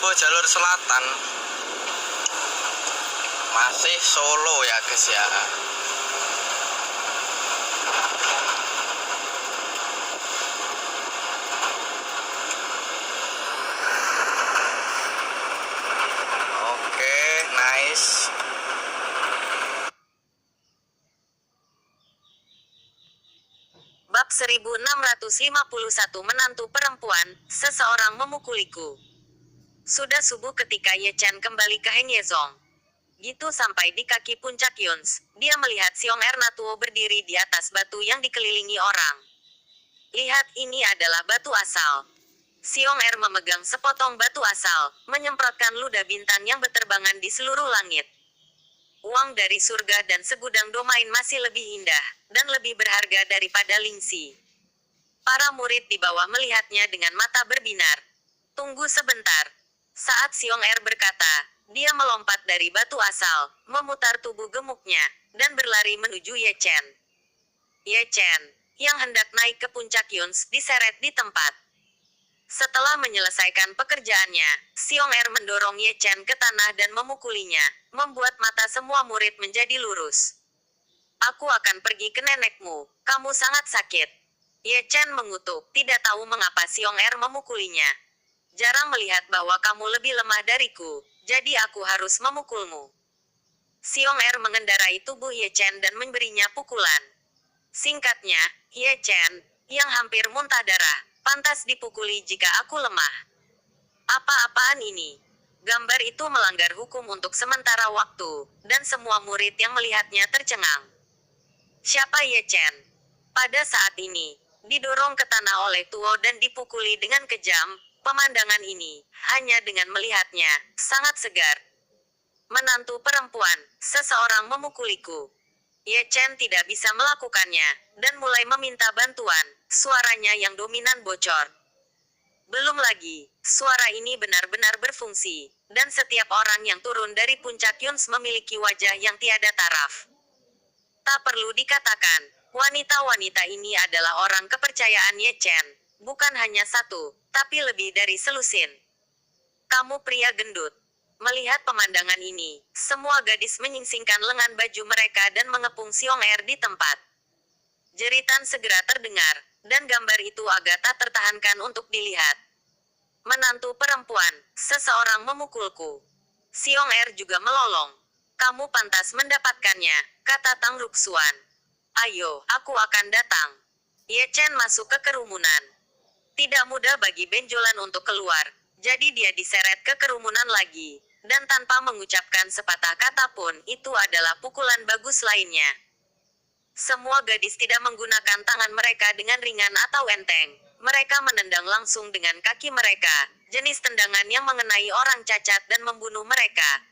Oh, jalur selatan. Masih Solo ya guys ya. Oke, nice. Bab 1651 menantu perempuan, seseorang memukuliku. Sudah subuh ketika Ye Chen kembali ke Henyezong. Gitu sampai di kaki puncak Yuns, dia melihat Siong Er Natuo berdiri di atas batu yang dikelilingi orang. Lihat, ini adalah batu asal. Siong Er memegang sepotong batu asal, menyemprotkan ludah bintang yang berterbangan di seluruh langit. Uang dari surga dan segudang domain masih lebih indah, dan lebih berharga daripada Lingxi. Para murid di bawah melihatnya dengan mata berbinar. Tunggu sebentar. Saat Siong Er berkata, dia melompat dari batu asal, memutar tubuh gemuknya, dan berlari menuju Ye Chen. Ye Chen, yang hendak naik ke puncak Yuns, diseret di tempat. Setelah menyelesaikan pekerjaannya, Siong Er mendorong Ye Chen ke tanah dan memukulinya, membuat mata semua murid menjadi lurus. Aku akan pergi ke nenekmu, kamu sangat sakit. Ye Chen mengutuk, tidak tahu mengapa Siong Er memukulinya. Jarang melihat bahwa kamu lebih lemah dariku, jadi aku harus memukulmu. Siong Er mengendarai tubuh Ye Chen dan memberinya pukulan. Singkatnya, Ye Chen, yang hampir muntah darah, pantas dipukuli jika aku lemah. Apa-apaan ini? Gambar itu melanggar hukum untuk sementara waktu, dan semua murid yang melihatnya tercengang. Siapa Ye Chen? Pada saat ini, didorong ke tanah oleh Tuo dan dipukuli dengan kejam, pemandangan ini, hanya dengan melihatnya, sangat segar. Menantu perempuan, seseorang memukuliku. Ye Chen tidak bisa melakukannya, dan mulai meminta bantuan, suaranya yang dominan bocor. Belum lagi, suara ini benar-benar berfungsi, dan setiap orang yang turun dari puncak Yuns memiliki wajah yang tiada taraf. Tak perlu dikatakan, wanita-wanita ini adalah orang kepercayaan Ye Chen, bukan hanya satu, tapi lebih dari selusin. Kamu pria gendut. Melihat pemandangan ini, semua gadis menyingsingkan lengan baju mereka dan mengepung Siong Er di tempat. Jeritan segera terdengar, dan gambar itu agak tak tertahankan untuk dilihat. Menantu perempuan, seseorang memukulku. Siong Er juga melolong. Kamu pantas mendapatkannya, kata Tang Ruxuan. Ayo, aku akan datang. Ye Chen masuk ke kerumunan. Tidak mudah bagi benjolan untuk keluar, jadi dia diseret ke kerumunan lagi. Dan tanpa mengucapkan sepatah kata pun, itu adalah pukulan bagus lainnya. Semua gadis tidak menggunakan tangan mereka dengan ringan atau enteng. Mereka menendang langsung dengan kaki mereka, jenis tendangan yang mengenai orang cacat dan membunuh mereka.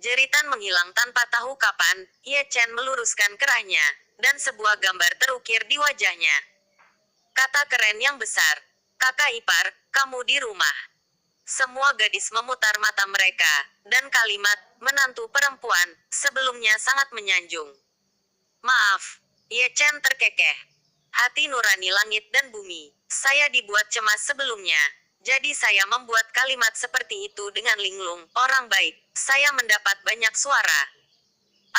Jeritan menghilang tanpa tahu kapan, Ye Chen meluruskan kerahnya, dan sebuah gambar terukir di wajahnya. Kata keren yang besar, kakak ipar, kamu di rumah. Semua gadis memutar mata mereka, dan kalimat, menantu perempuan, sebelumnya sangat menyanjung. Maaf, Ye Chen terkekeh. Hati nurani langit dan bumi, saya dibuat cemas sebelumnya. Jadi saya membuat kalimat seperti itu dengan linglung, orang baik, saya mendapat banyak suara.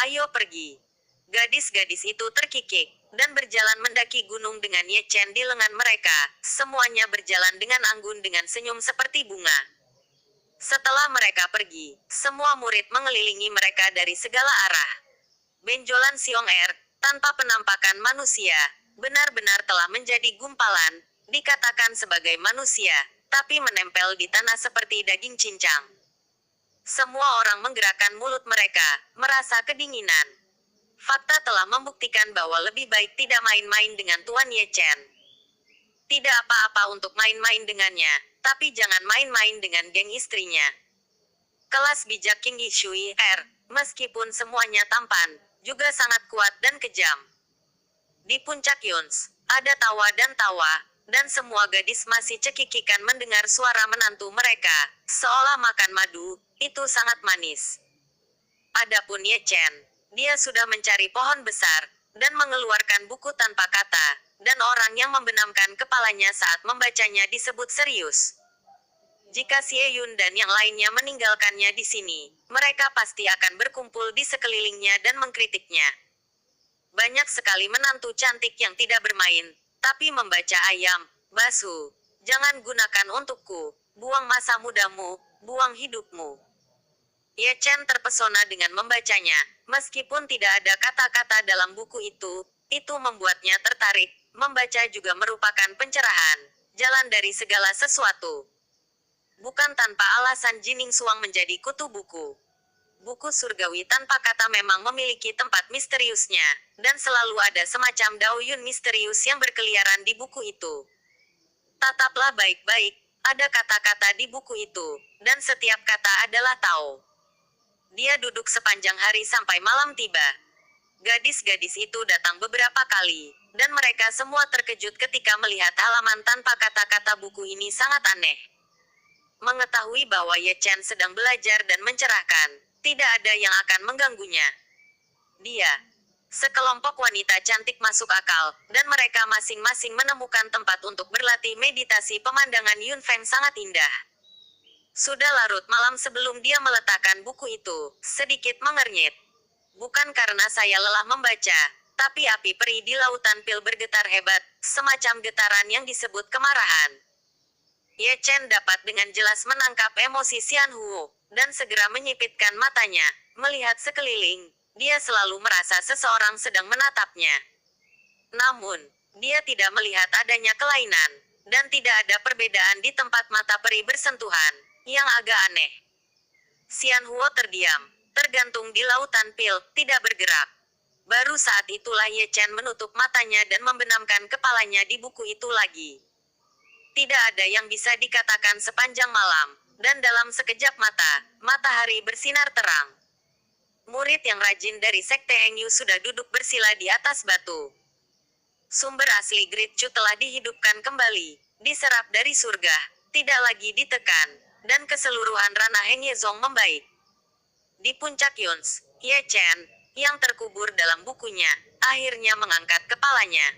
Ayo pergi. Gadis-gadis itu terkikik, dan berjalan mendaki gunung dengan Ye Chen di lengan mereka, semuanya berjalan dengan anggun dengan senyum seperti bunga. Setelah mereka pergi, semua murid mengelilingi mereka dari segala arah. Benjolan Siong Er, tanpa penampakan manusia, benar-benar telah menjadi gumpalan, dikatakan sebagai manusia, tapi menempel di tanah seperti daging cincang. Semua orang menggerakkan mulut mereka, merasa kedinginan. Fakta telah membuktikan bahwa lebih baik tidak main-main dengan Tuan Ye Chen. Tidak apa-apa untuk main-main dengannya, tapi jangan main-main dengan geng istrinya. Kelas bijak King Yishui R, meskipun semuanya tampan, juga sangat kuat dan kejam. Di puncak Yuns, ada tawa dan tawa, dan semua gadis masih cekikikan mendengar suara menantu mereka, seolah makan madu, itu sangat manis. Adapun Ye Chen, dia sudah mencari pohon besar, dan mengeluarkan buku tanpa kata, dan orang yang membenamkan kepalanya saat membacanya disebut serius. Jika Xie Yun dan yang lainnya meninggalkannya di sini, mereka pasti akan berkumpul di sekelilingnya dan mengkritiknya. Banyak sekali menantu cantik yang tidak bermain, tapi membaca ayam, Basu. Jangan gunakan untukku, buang masa mudamu, buang hidupmu. Ye Chen terpesona dengan membacanya, meskipun tidak ada kata-kata dalam buku itu membuatnya tertarik. Membaca juga merupakan pencerahan, jalan dari segala sesuatu. Bukan tanpa alasan Jining Suang menjadi kutu buku. Buku surgawi tanpa kata memang memiliki tempat misteriusnya, dan selalu ada semacam daoyun misterius yang berkeliaran di buku itu. Tataplah baik-baik, ada kata-kata di buku itu, dan setiap kata adalah Tao. Dia duduk sepanjang hari sampai malam tiba. Gadis-gadis itu datang beberapa kali, dan mereka semua terkejut ketika melihat halaman tanpa kata-kata buku ini sangat aneh. Mengetahui bahwa Ye Chen sedang belajar dan mencerahkan, tidak ada yang akan mengganggunya. Dia, sekelompok wanita cantik masuk akal, dan mereka masing-masing menemukan tempat untuk berlatih meditasi. Pemandangan Yun Feng sangat indah. Sudah larut malam sebelum dia meletakkan buku itu, sedikit mengernyit. Bukan karena saya lelah membaca, tapi api peri di lautan pil bergetar hebat, semacam getaran yang disebut kemarahan. Ye Chen dapat dengan jelas menangkap emosi Xian Huo, dan segera menyipitkan matanya, melihat sekeliling. Dia selalu merasa seseorang sedang menatapnya. Namun, dia tidak melihat adanya kelainan, dan tidak ada perbedaan di tempat mata peri bersentuhan, yang agak aneh. Xian Huo terdiam, tergantung di lautan pil, tidak bergerak. Baru saat itulah Ye Chen menutup matanya dan membenamkan kepalanya di buku itu lagi. Tidak ada yang bisa dikatakan sepanjang malam, dan dalam sekejap mata, matahari bersinar terang. Murid yang rajin dari Sekte Hengyu sudah duduk bersila di atas batu. Sumber asli Great Chu telah dihidupkan kembali, diserap dari surga, tidak lagi ditekan, dan keseluruhan ranah Hengyezong membaik. Di puncak Yuns, Ye Chen, yang terkubur dalam bukunya, akhirnya mengangkat kepalanya.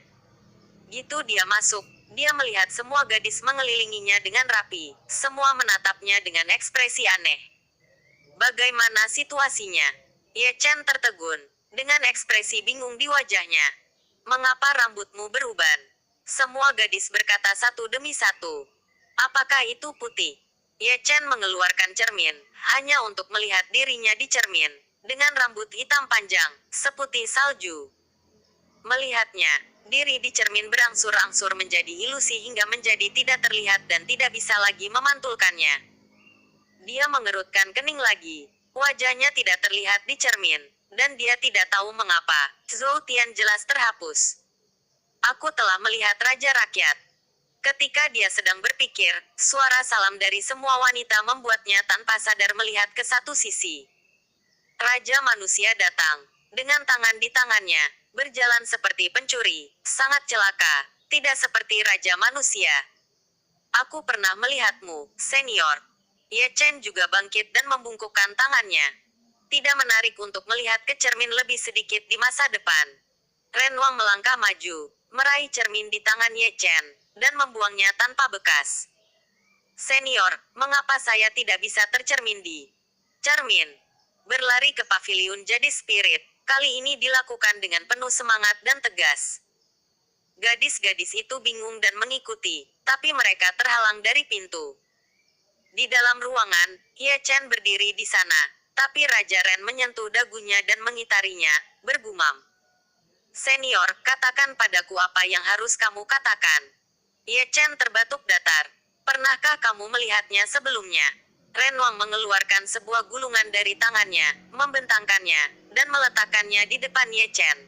Gitu dia masuk, dia melihat semua gadis mengelilinginya dengan rapi, semua menatapnya dengan ekspresi aneh. Bagaimana situasinya? Ye Chen tertegun, dengan ekspresi bingung di wajahnya. Mengapa rambutmu beruban? Semua gadis berkata satu demi satu. Apakah itu putih? Ye Chen mengeluarkan cermin, hanya untuk melihat dirinya di cermin, dengan rambut hitam panjang, seputih salju. Melihatnya, diri di cermin berangsur-angsur menjadi ilusi hingga menjadi tidak terlihat dan tidak bisa lagi memantulkannya. Dia mengerutkan kening lagi, wajahnya tidak terlihat di cermin, dan dia tidak tahu mengapa, Zhou Tian jelas terhapus. Aku telah melihat Raja Rakyat. Ketika dia sedang berpikir, suara salam dari semua wanita membuatnya tanpa sadar melihat ke satu sisi. Raja manusia datang, dengan tangan di tangannya, berjalan seperti pencuri, sangat celaka, tidak seperti Raja manusia. Aku pernah melihatmu, senior. Ye Chen juga bangkit dan membungkukkan tangannya. Tidak menarik untuk melihat ke cermin lebih sedikit di masa depan. Ren Wang melangkah maju, meraih cermin di tangan Ye Chen, dan membuangnya tanpa bekas. Senior, mengapa saya tidak bisa tercermin di cermin? Berlari ke paviliun jadi spirit, kali ini dilakukan dengan penuh semangat dan tegas. Gadis-gadis itu bingung dan mengikuti, tapi mereka terhalang dari pintu. Di dalam ruangan, Ye Chen berdiri di sana, tapi Raja Ren menyentuh dagunya dan mengitarinya, bergumam. Senior, katakan padaku apa yang harus kamu katakan. Ye Chen terbatuk datar. Pernahkah kamu melihatnya sebelumnya? Ren Wang mengeluarkan sebuah gulungan dari tangannya, membentangkannya, dan meletakkannya di depan Ye Chen.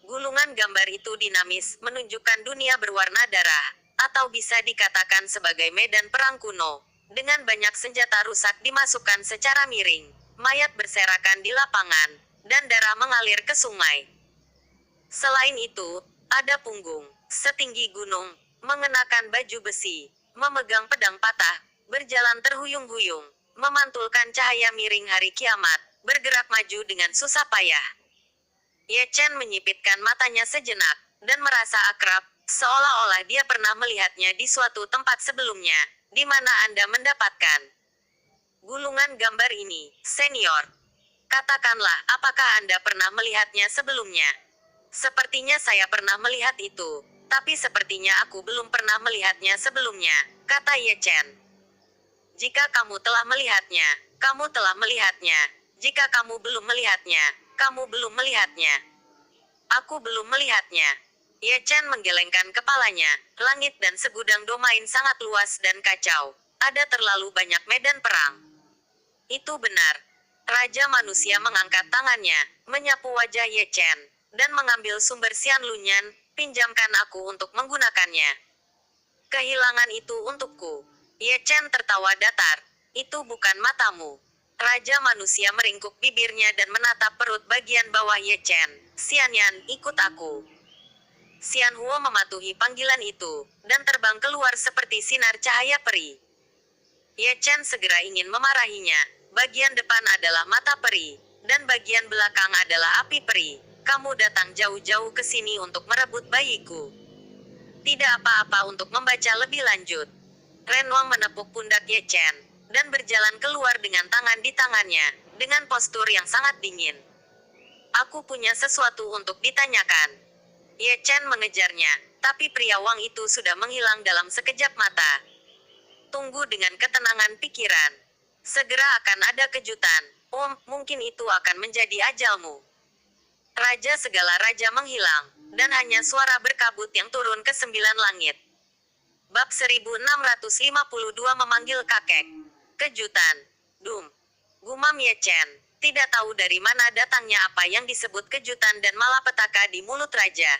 Gulungan gambar itu dinamis, menunjukkan dunia berwarna darah, atau bisa dikatakan sebagai medan perang kuno. Dengan banyak senjata rusak dimasukkan secara miring, mayat berserakan di lapangan, dan darah mengalir ke sungai. Selain itu, ada punggung, setinggi gunung, mengenakan baju besi, memegang pedang patah, berjalan terhuyung-huyung, memantulkan cahaya miring hari kiamat, bergerak maju dengan susah payah. Ye Chen menyipitkan matanya sejenak, dan merasa akrab, seolah-olah dia pernah melihatnya di suatu tempat sebelumnya, Di mana Anda mendapatkan gulungan gambar ini, senior? Katakanlah, apakah Anda pernah melihatnya sebelumnya? Sepertinya saya pernah melihat itu, tapi sepertinya aku belum pernah melihatnya sebelumnya, kata Ye Chen. Jika kamu telah melihatnya, kamu telah melihatnya. Jika kamu belum melihatnya, kamu belum melihatnya. Aku belum melihatnya. Ye Chen menggelengkan kepalanya. Langit dan segudang domain sangat luas dan kacau. Ada terlalu banyak medan perang. Itu benar. Raja manusia mengangkat tangannya, menyapu wajah Ye Chen, dan mengambil sumber Xian Lunyan. Pinjamkan aku untuk menggunakannya. Kehilangan itu untukku. Ye Chen tertawa datar. Itu bukan matamu. Raja manusia meringkuk bibirnya dan menatap perut bagian bawah Ye Chen. Xianyan, ikut aku. Xian Huo mematuhi panggilan itu, dan terbang keluar seperti sinar cahaya peri. Ye Chen segera ingin memarahinya. Bagian depan adalah mata peri, dan bagian belakang adalah api peri. Kamu datang jauh-jauh ke sini untuk merebut bayiku. Tidak apa-apa untuk membaca lebih lanjut. Ren Wang menepuk pundak Ye Chen, dan berjalan keluar dengan tangan di tangannya, dengan postur yang sangat dingin. Aku punya sesuatu untuk ditanyakan. Ye Chen mengejarnya, tapi pria Wang itu sudah menghilang dalam sekejap mata. Tunggu dengan ketenangan pikiran. Segera akan ada kejutan. Mungkin itu akan menjadi ajalmu. Raja segala raja menghilang, dan hanya suara berkabut yang turun ke 9 langit. Bab 1652 memanggil kakek. Kejutan. Dum. Gumam Ye Chen. Tidak tahu dari mana datangnya apa yang disebut kejutan dan malapetaka di mulut raja.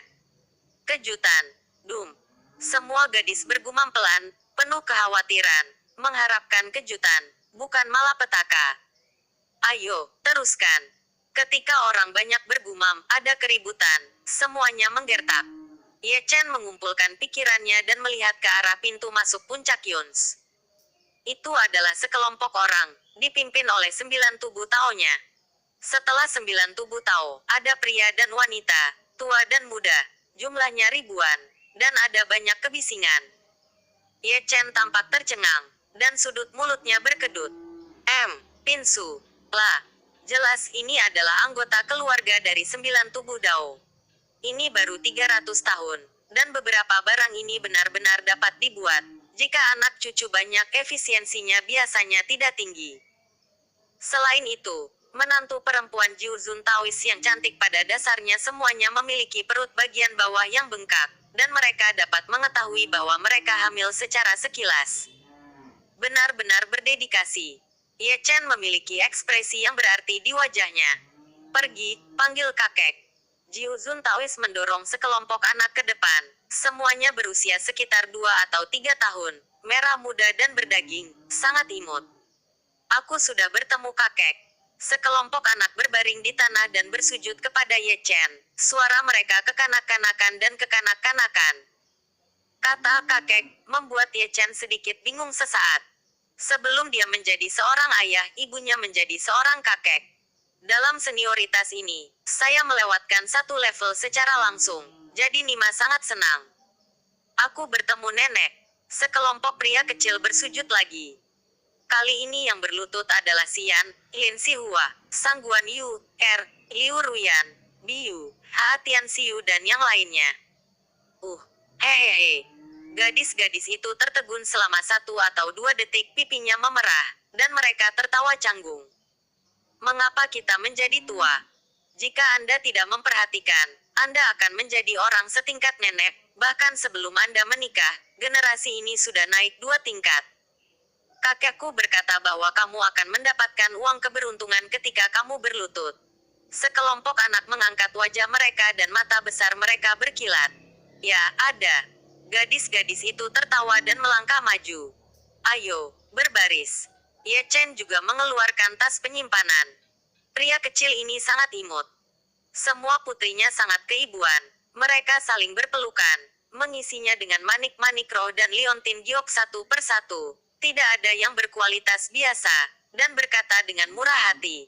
Kejutan. Dum. Semua gadis bergumam pelan, penuh kekhawatiran, mengharapkan kejutan, bukan malapetaka. Ayo, teruskan. Ketika orang banyak bergumam, ada keributan, semuanya menggertak. Ye Chen mengumpulkan pikirannya dan melihat ke arah pintu masuk puncak Yuns. Itu adalah sekelompok orang, dipimpin oleh 9 tubuh Taonya. Setelah 9 tubuh Tao, ada pria dan wanita, tua dan muda, jumlahnya ribuan, dan ada banyak kebisingan. Ye Chen tampak tercengang, dan sudut mulutnya berkedut. Pinsu. Lah. Jelas ini adalah anggota keluarga dari 9 tubuh Dao. Ini baru 300 tahun, dan beberapa barang ini benar-benar dapat dibuat. Jika anak cucu banyak, efisiensinya biasanya tidak tinggi. Selain itu, menantu perempuan Jiu Zun Taois yang cantik pada dasarnya semuanya memiliki perut bagian bawah yang bengkak, dan mereka dapat mengetahui bahwa mereka hamil secara sekilas. Benar-benar berdedikasi. Ye Chen memiliki ekspresi yang berarti di wajahnya. Pergi, panggil kakek. Jiu Zun Taois mendorong sekelompok anak ke depan. Semuanya berusia sekitar 2 atau 3 tahun, merah muda dan berdaging, sangat imut. Aku sudah bertemu kakek. Sekelompok anak berbaring di tanah dan bersujud kepada Ye Chen. Suara mereka kekanak-kanakan dan kekanak-kanakan. Kata kakek, membuat Ye Chen sedikit bingung sesaat. Sebelum dia menjadi seorang ayah, ibunya menjadi seorang kakek. Dalam senioritas ini, saya melewatkan satu level secara langsung, jadi Nima sangat senang. Aku bertemu nenek. Sekelompok pria kecil bersujud lagi. Kali ini yang berlutut adalah Xian, Lin Sihua, Sang Guan Yu, Liu Ruyan, Biu, Haatian Siu dan yang lainnya. Hehehe. Gadis-gadis itu tertegun selama 1 atau 2 detik, pipinya memerah, dan mereka tertawa canggung. Mengapa kita menjadi tua? Jika Anda tidak memperhatikan, Anda akan menjadi orang setingkat nenek, bahkan sebelum Anda menikah, generasi ini sudah naik 2 tingkat. Kakekku berkata bahwa kamu akan mendapatkan uang keberuntungan ketika kamu berlutut. Sekelompok anak mengangkat wajah mereka dan mata besar mereka berkilat. Ya, ada. Gadis-gadis itu tertawa dan melangkah maju. Ayo, berbaris. Ye Chen juga mengeluarkan tas penyimpanan. Pria kecil ini sangat imut. Semua putrinya sangat keibuan. Mereka saling berpelukan, mengisinya dengan manik-manik roh dan liontin giok satu persatu. Tidak ada yang berkualitas biasa, dan berkata dengan murah hati.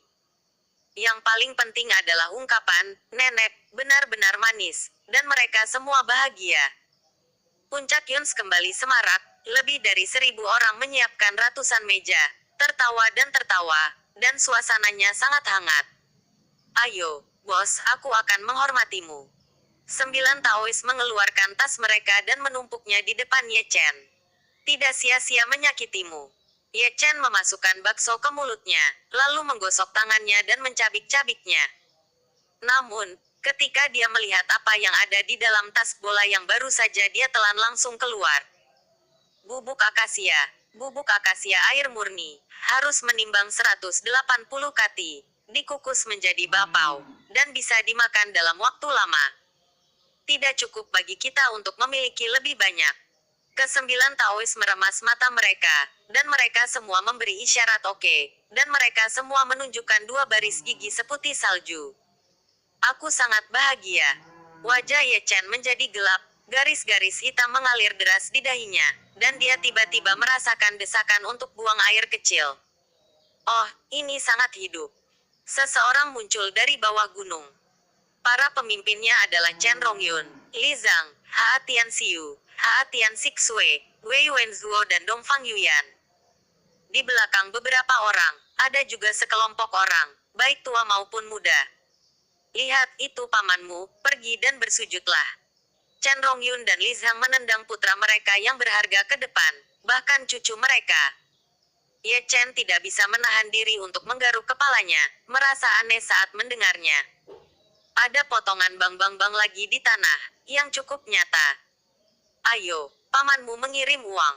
Yang paling penting adalah ungkapan, nenek, benar-benar manis, dan mereka semua bahagia. Puncak Yuns kembali semarak, Lebih dari 1.000 orang menyiapkan ratusan meja, tertawa dan suasananya sangat hangat. Ayo, bos, aku akan menghormatimu. 9 Taois mengeluarkan tas mereka dan menumpuknya di depan Ye Chen. Tidak sia-sia menyakitimu. Ye Chen memasukkan bakso ke mulutnya, lalu menggosok tangannya dan mencabik-cabiknya. Namun, ketika dia melihat apa yang ada di dalam tas bola yang baru saja dia telan langsung keluar. Bubuk akasia air murni, harus menimbang 180 kati, dikukus menjadi bapau, dan bisa dimakan dalam waktu lama. Tidak cukup bagi kita untuk memiliki lebih banyak. Kesembilan Taois meremas mata mereka, dan mereka semua memberi isyarat oke, dan mereka semua menunjukkan 2 baris gigi seputih salju. Aku sangat bahagia. Wajah Ye Chen menjadi gelap, garis-garis hitam mengalir deras di dahinya, dan dia tiba-tiba merasakan desakan untuk buang air kecil. Oh, ini sangat hidup. Seseorang muncul dari bawah gunung. Para pemimpinnya adalah Chen Rongyun, Li Zhang, Ha Tianxiu, Ha Tianxue, Wei Wenzuo dan Dongfang Yuyan. Di belakang beberapa orang, ada juga sekelompok orang, baik tua maupun muda. Lihat itu pamanmu, pergi dan bersujudlah. Chen Rongyun dan Li Zhang menendang putra mereka yang berharga ke depan, bahkan cucu mereka. Ye Chen tidak bisa menahan diri untuk menggaruk kepalanya, merasa aneh saat mendengarnya. Ada potongan bang-bang lagi di tanah, yang cukup nyata. Ayo, pamanmu mengirim uang.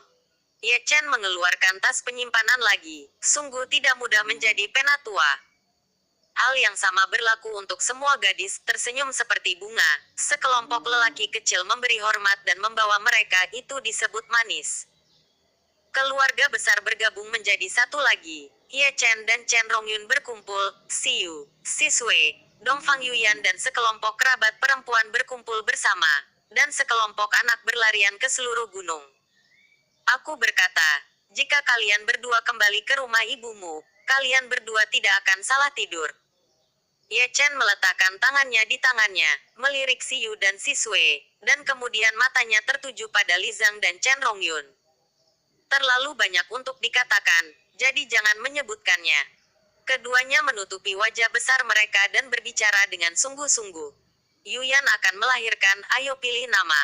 Ye Chen mengeluarkan tas penyimpanan lagi, sungguh tidak mudah menjadi penatua. Hal yang sama berlaku untuk semua gadis, tersenyum seperti bunga. Sekelompok lelaki kecil memberi hormat dan membawa mereka, itu disebut manis. Keluarga besar bergabung menjadi satu lagi. Ye Chen dan Chen Rongyun berkumpul, Xiu, Sisue, Dongfang Yuyan dan sekelompok kerabat perempuan berkumpul bersama, dan sekelompok anak berlarian ke seluruh gunung. Aku berkata, jika kalian berdua kembali ke rumah ibumu, kalian berdua tidak akan salah tidur. Ye Chen meletakkan tangannya di tangannya, melirik Xiu dan Sisue, dan kemudian matanya tertuju pada Li Zhang dan Chen Rongyun. Terlalu banyak untuk dikatakan, jadi jangan menyebutkannya. Keduanya menutupi wajah besar mereka dan berbicara dengan sungguh-sungguh. Yuyan akan melahirkan, ayo pilih nama.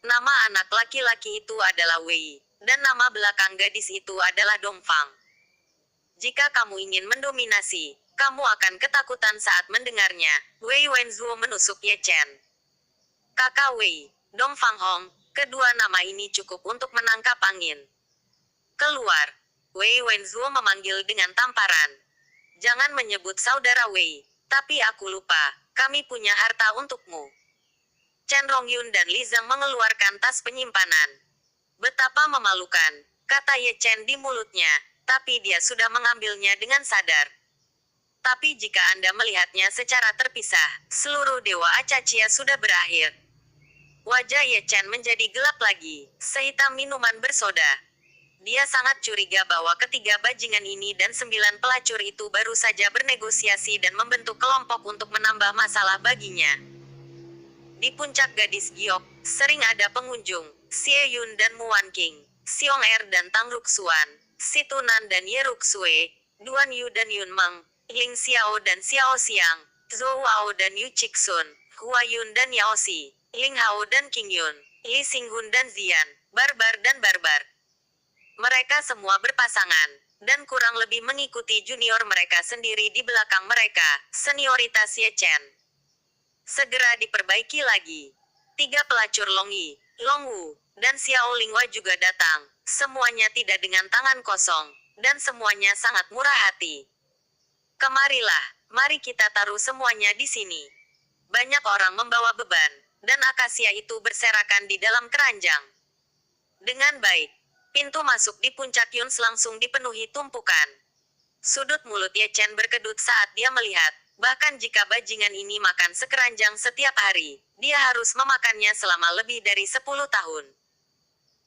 Nama anak laki-laki itu adalah Wei, dan nama belakang gadis itu adalah Dongfang. Jika kamu ingin mendominasi, kamu akan ketakutan saat mendengarnya. Wei Wenzuo menusuk Ye Chen. Kakak Wei, Dongfang Hong, kedua nama ini cukup untuk menangkap angin. Keluar. Wei Wenzuo memanggil dengan tamparan. Jangan menyebut saudara Wei, tapi aku lupa, kami punya harta untukmu. Chen Rongyun dan Li Zhang mengeluarkan tas penyimpanan. Betapa memalukan, kata Ye Chen di mulutnya, tapi dia sudah mengambilnya dengan sadar. Tapi jika Anda melihatnya secara terpisah, seluruh dewa Acacia sudah berakhir. Wajah Ye Chen menjadi gelap lagi, sehitam minuman bersoda. Dia sangat curiga bahwa ketiga bajingan ini dan 9 pelacur itu baru saja bernegosiasi dan membentuk kelompok untuk menambah masalah baginya. Di puncak gadis Giok, sering ada pengunjung, Xie Yun dan Muan King, Xiong Er dan Tang Ruxuan, Situnan dan Ye Ruxue, Duan Yu dan Yun Meng, Ling Xiao dan Xiao Xiang, Zhou Wao dan Yu Chixun, Hua Yun dan Yao Si, Ling Hao dan King Yun, Li Xinghun dan Zian, Barbar dan Barbar. Mereka semua berpasangan, dan kurang lebih mengikuti junior mereka sendiri di belakang mereka, senioritas Ye Chen. Segera diperbaiki lagi. 3 pelacur Long Yi, Long Wu, dan Xiao Linghua juga datang, semuanya tidak dengan tangan kosong, dan semuanya sangat murah hati. Kemarilah, mari kita taruh semuanya di sini. Banyak orang membawa beban, dan akasia itu berserakan di dalam keranjang. Dengan baik. Pintu masuk di puncak Yuns langsung dipenuhi tumpukan. Sudut mulut Ye Chen berkedut saat dia melihat, bahkan jika bajingan ini makan sekeranjang setiap hari, dia harus memakannya selama lebih dari 10 tahun.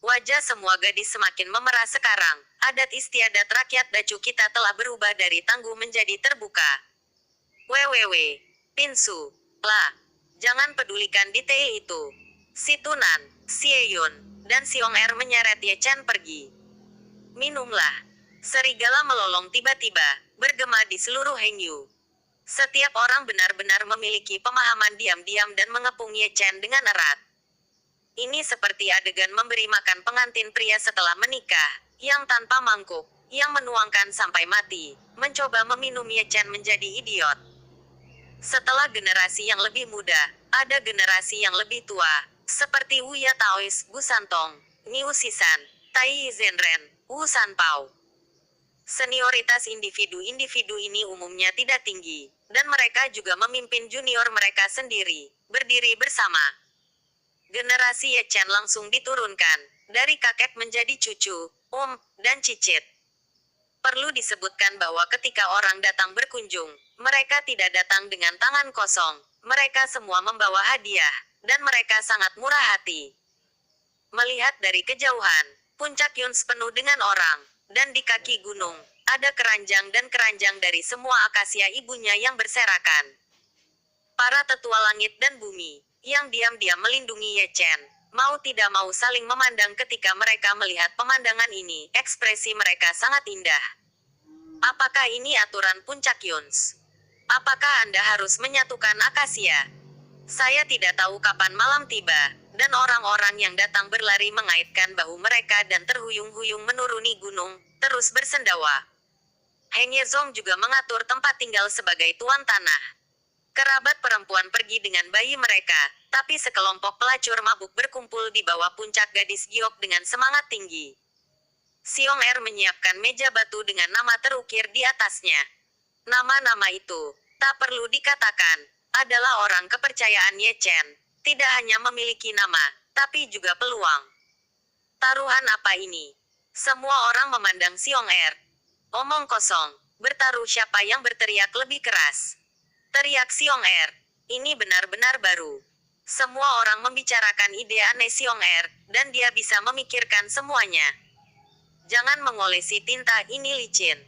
Wajah semua gadis semakin memerah sekarang, adat istiadat rakyat Dacu kita telah berubah dari tangguh menjadi terbuka. Www. Pinsu. Lah. Jangan pedulikan detail itu. Situnan, Xie Yun, dan Xiong Er menyeret Ye Chen pergi. Minumlah. Serigala melolong tiba-tiba, bergema di seluruh Hengyu. Setiap orang benar-benar memiliki pemahaman diam-diam dan mengepung Ye Chen dengan erat. Ini seperti adegan memberi makan pengantin pria setelah menikah, yang tanpa mangkuk, yang menuangkan sampai mati, mencoba meminum Ye Chen menjadi idiot. Setelah generasi yang lebih muda, ada generasi yang lebih tua, seperti Wu Ya Taois, Gu Santong, Niu Sisan, Tai Zhenren, Wu Sanpao. Senioritas individu-individu ini umumnya tidak tinggi, dan mereka juga memimpin junior mereka sendiri, berdiri bersama. Generasi Ye Chen langsung diturunkan, dari kakek menjadi cucu, dan cicit. Perlu disebutkan bahwa ketika orang datang berkunjung, mereka tidak datang dengan tangan kosong, mereka semua membawa hadiah, dan mereka sangat murah hati. Melihat dari kejauhan, puncak Yuns penuh dengan orang, dan di kaki gunung, ada keranjang dan keranjang dari semua akasia ibunya yang berserakan. Para tetua langit dan bumi, yang diam-diam melindungi Ye Chen, mau tidak mau saling memandang ketika mereka melihat pemandangan ini, ekspresi mereka sangat indah. Apakah ini aturan puncak Yuns? Apakah Anda harus menyatukan akasia? Saya tidak tahu kapan malam tiba, dan orang-orang yang datang berlari mengaitkan bahu mereka dan terhuyung-huyung menuruni gunung, terus bersendawa. Heng Yezong juga mengatur tempat tinggal sebagai tuan tanah. Kerabat perempuan pergi dengan bayi mereka, tapi sekelompok pelacur mabuk berkumpul di bawah puncak gadis giok dengan semangat tinggi. Xiong Er menyiapkan meja batu dengan nama terukir di atasnya. Nama-nama itu, tak perlu dikatakan, adalah orang kepercayaan Ye Chen. Tidak hanya memiliki nama, tapi juga peluang. Taruhan apa ini? Semua orang memandang Xiong Er. Omong kosong, bertaruh siapa yang berteriak lebih keras. Teriak Xiong Er. Ini benar-benar baru. Semua orang membicarakan ide aneh Xiong Er, dan dia bisa memikirkan semuanya. Jangan mengolesi tinta, ini licin.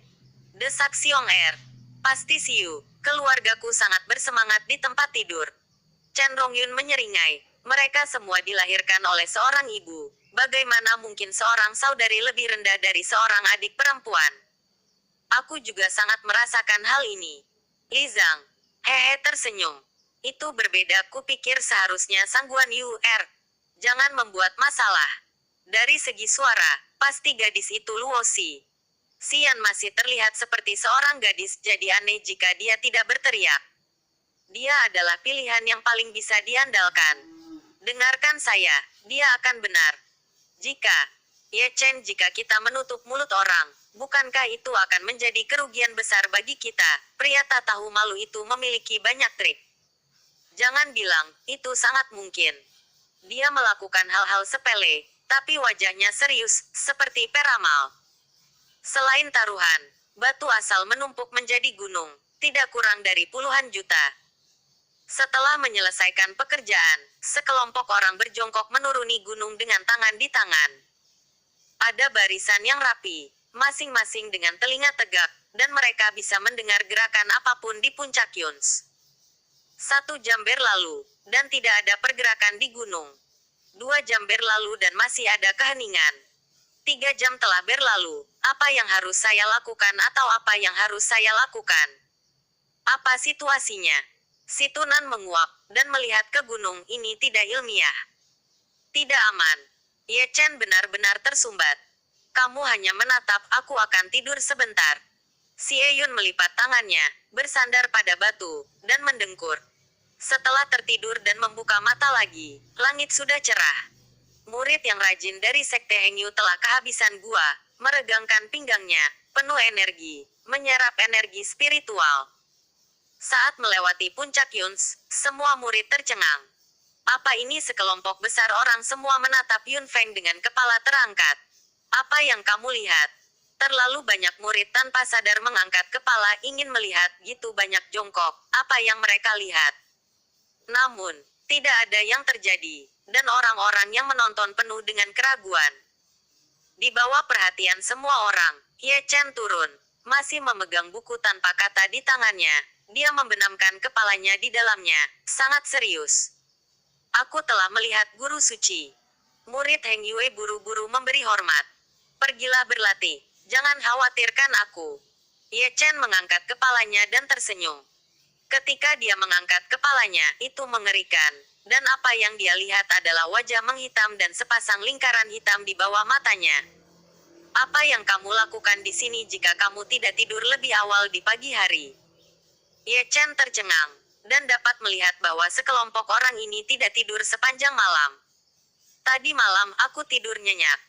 Desak Xiong Er. Pasti Siu, keluargaku sangat bersemangat di tempat tidur. Chen Rongyun menyeringai, mereka semua dilahirkan oleh seorang ibu. Bagaimana mungkin seorang saudari lebih rendah dari seorang adik perempuan? Aku juga sangat merasakan hal ini. Li Zhang, hehe tersenyum. Itu berbeda, kupikir seharusnya Sang Guan Yu Er. Jangan membuat masalah. Dari segi suara, pasti gadis itu Luo Si. Xian masih terlihat seperti seorang gadis, jadi aneh jika dia tidak berteriak. Dia adalah pilihan yang paling bisa diandalkan. Dengarkan saya, dia akan benar. Ye Chen, jika kita menutup mulut orang, bukankah itu akan menjadi kerugian besar bagi kita? Pria tak tahu malu itu memiliki banyak trik. Jangan bilang, itu sangat mungkin. Dia melakukan hal-hal sepele, tapi wajahnya serius, seperti peramal. Selain taruhan, batu asal menumpuk menjadi gunung, tidak kurang dari puluhan juta. Setelah menyelesaikan pekerjaan, sekelompok orang berjongkok menuruni gunung dengan tangan di tangan. Ada barisan yang rapi, masing-masing dengan telinga tegak, dan mereka bisa mendengar gerakan apapun di puncak Yuns. 1 jam berlalu, dan tidak ada pergerakan di gunung. 2 jam berlalu dan masih ada keheningan. 3 jam telah berlalu, apa yang harus saya lakukan atau apa yang harus saya lakukan? Apa situasinya? Si Tunan menguap, dan melihat ke gunung ini tidak ilmiah. Tidak aman. Ye Chen benar-benar tersumbat. Kamu hanya menatap, aku akan tidur sebentar. Si Eyun melipat tangannya, bersandar pada batu, dan mendengkur. Setelah tertidur dan membuka mata lagi, langit sudah cerah. Murid yang rajin dari Sekte Hengyu telah kehabisan gua, meregangkan pinggangnya, penuh energi, menyerap energi spiritual. Saat melewati puncak Yuns, semua murid tercengang. Apa ini sekelompok besar orang semua menatap Yun Feng dengan kepala terangkat? Apa yang kamu lihat? Terlalu banyak murid tanpa sadar mengangkat kepala ingin melihat gitu banyak jongkok, apa yang mereka lihat. Namun, tidak ada yang terjadi, dan orang-orang yang menonton penuh dengan keraguan. Di bawah perhatian semua orang, Ye Chen turun, masih memegang buku tanpa kata di tangannya. Dia membenamkan kepalanya di dalamnya, sangat serius. Aku telah melihat guru suci. Murid Heng Yue buru-buru memberi hormat. Pergilah berlatih. Jangan khawatirkan aku. Ye Chen mengangkat kepalanya dan tersenyum. Ketika dia mengangkat kepalanya, itu mengerikan. Dan apa yang dia lihat adalah wajah menghitam dan sepasang lingkaran hitam di bawah matanya. Apa yang kamu lakukan di sini jika kamu tidak tidur lebih awal di pagi hari? Ye Chen tercengang, dan dapat melihat bahwa sekelompok orang ini tidak tidur sepanjang malam. Tadi malam aku tidur nyenyak.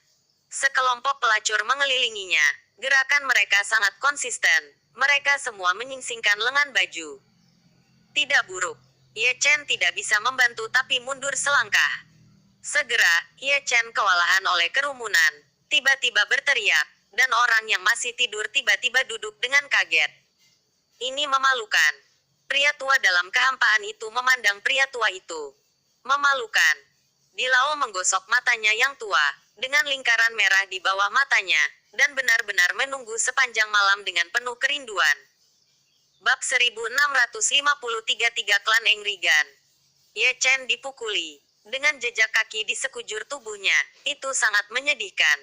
Sekelompok pelacur mengelilinginya. Gerakan mereka sangat konsisten. Mereka semua menyingsingkan lengan baju. Tidak buruk. Ye Chen tidak bisa membantu tapi mundur selangkah. Segera, Ye Chen kewalahan oleh kerumunan. Tiba-tiba berteriak, dan orang yang masih tidur tiba-tiba duduk dengan kaget. Ini memalukan. Pria tua dalam kehampaan itu memandang pria tua itu. Memalukan. Dilao menggosok matanya yang tua, dengan lingkaran merah di bawah matanya, dan benar-benar menunggu sepanjang malam dengan penuh kerinduan. Bab 1653 Klan Engrigan. Ye Chen dipukuli. Dengan jejak kaki di sekujur tubuhnya, itu sangat menyedihkan.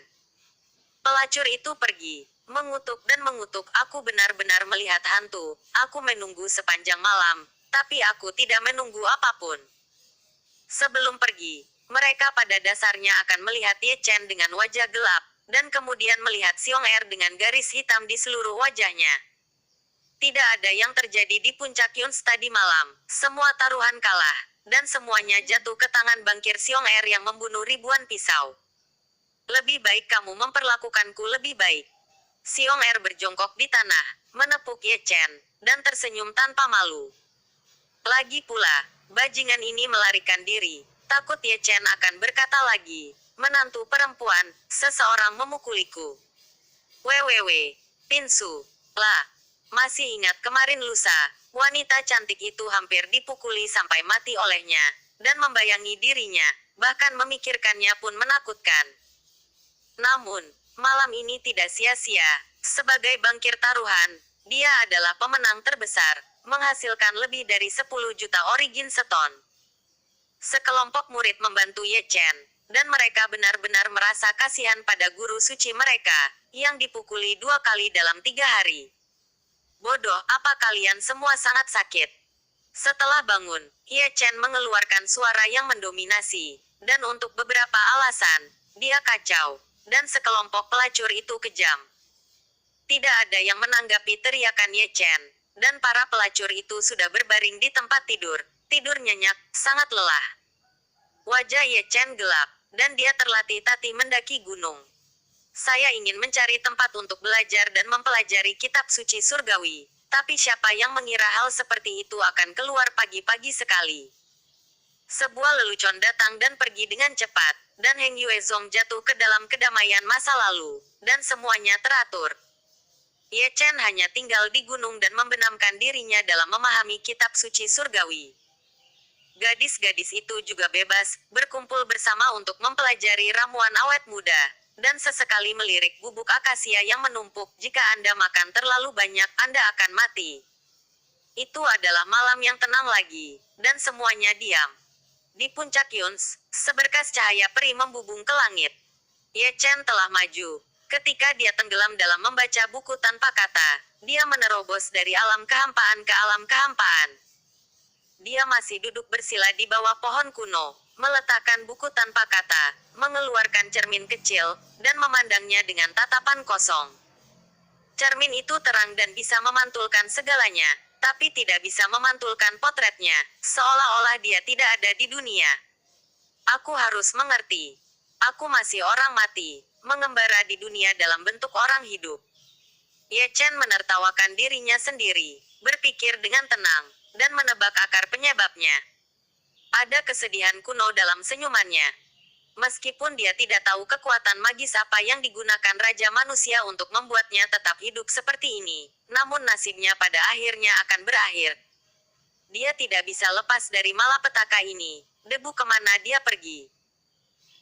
Pelacur itu pergi, mengutuk dan mengutuk. Aku benar-benar melihat hantu. Aku menunggu sepanjang malam, tapi aku tidak menunggu apapun. Sebelum pergi, mereka pada dasarnya akan melihat Ye Chen dengan wajah gelap, dan kemudian melihat Xiong Er dengan garis hitam di seluruh wajahnya. Tidak ada yang terjadi di puncak Yuns tadi malam. Semua taruhan kalah, dan semuanya jatuh ke tangan bangkir Xiong Er yang membunuh ribuan pisau. Lebih baik kamu memperlakukanku lebih baik. Xiong Er berjongkok di tanah, menepuk Ye Chen, dan tersenyum tanpa malu. Lagi pula, bajingan ini melarikan diri. Takut Ye Chen akan berkata lagi, menantu perempuan, seseorang memukuliku. Www, Pinsu, lah. Masih ingat kemarin lusa, wanita cantik itu hampir dipukuli sampai mati olehnya, dan membayangi dirinya, bahkan memikirkannya pun menakutkan. Namun, malam ini tidak sia-sia. Sebagai bangkir taruhan, dia adalah pemenang terbesar, menghasilkan lebih dari 10 juta origin seton. Sekelompok murid membantu Ye Chen, dan mereka benar-benar merasa kasihan pada guru suci mereka, yang dipukuli 2 kali dalam 3 hari. Bodoh, apa kalian semua sangat sakit? Setelah bangun, Ye Chen mengeluarkan suara yang mendominasi, dan untuk beberapa alasan, dia kacau, dan sekelompok pelacur itu kejam. Tidak ada yang menanggapi teriakan Ye Chen, dan para pelacur itu sudah berbaring di tempat tidur nyenyak, sangat lelah. Wajah Ye Chen gelap, dan dia terlatih tati mendaki gunung. Saya ingin mencari tempat untuk belajar dan mempelajari kitab suci surgawi, tapi siapa yang mengira hal seperti itu akan keluar pagi-pagi sekali. Sebuah lelucon datang dan pergi dengan cepat, dan Heng Yuezong jatuh ke dalam kedamaian masa lalu, dan semuanya teratur. Ye Chen hanya tinggal di gunung dan membenamkan dirinya dalam memahami kitab suci surgawi. Gadis-gadis itu juga bebas, berkumpul bersama untuk mempelajari ramuan awet muda, dan sesekali melirik bubuk akasia yang menumpuk. Jika Anda makan terlalu banyak, Anda akan mati. Itu adalah malam yang tenang lagi, dan semuanya diam. Di puncak Yuns, seberkas cahaya peri membubung ke langit. Ye Chen telah maju. Ketika dia tenggelam dalam membaca buku tanpa kata, dia menerobos dari alam kehampaan ke alam kehampaan. Dia masih duduk bersila di bawah pohon kuno, meletakkan buku tanpa kata, mengeluarkan cermin kecil, dan memandangnya dengan tatapan kosong. Cermin itu terang dan bisa memantulkan segalanya, tapi tidak bisa memantulkan potretnya, seolah-olah dia tidak ada di dunia. Aku harus mengerti. Aku masih orang mati, mengembara di dunia dalam bentuk orang hidup. Ye Chen menertawakan dirinya sendiri, berpikir dengan tenang, dan menebak akar penyebabnya. Ada kesedihan kuno dalam senyumannya. Meskipun dia tidak tahu kekuatan magis apa yang digunakan Raja Manusia untuk membuatnya tetap hidup seperti ini, namun nasibnya pada akhirnya akan berakhir. Dia tidak bisa lepas dari malapetaka ini. Debu kemana dia pergi?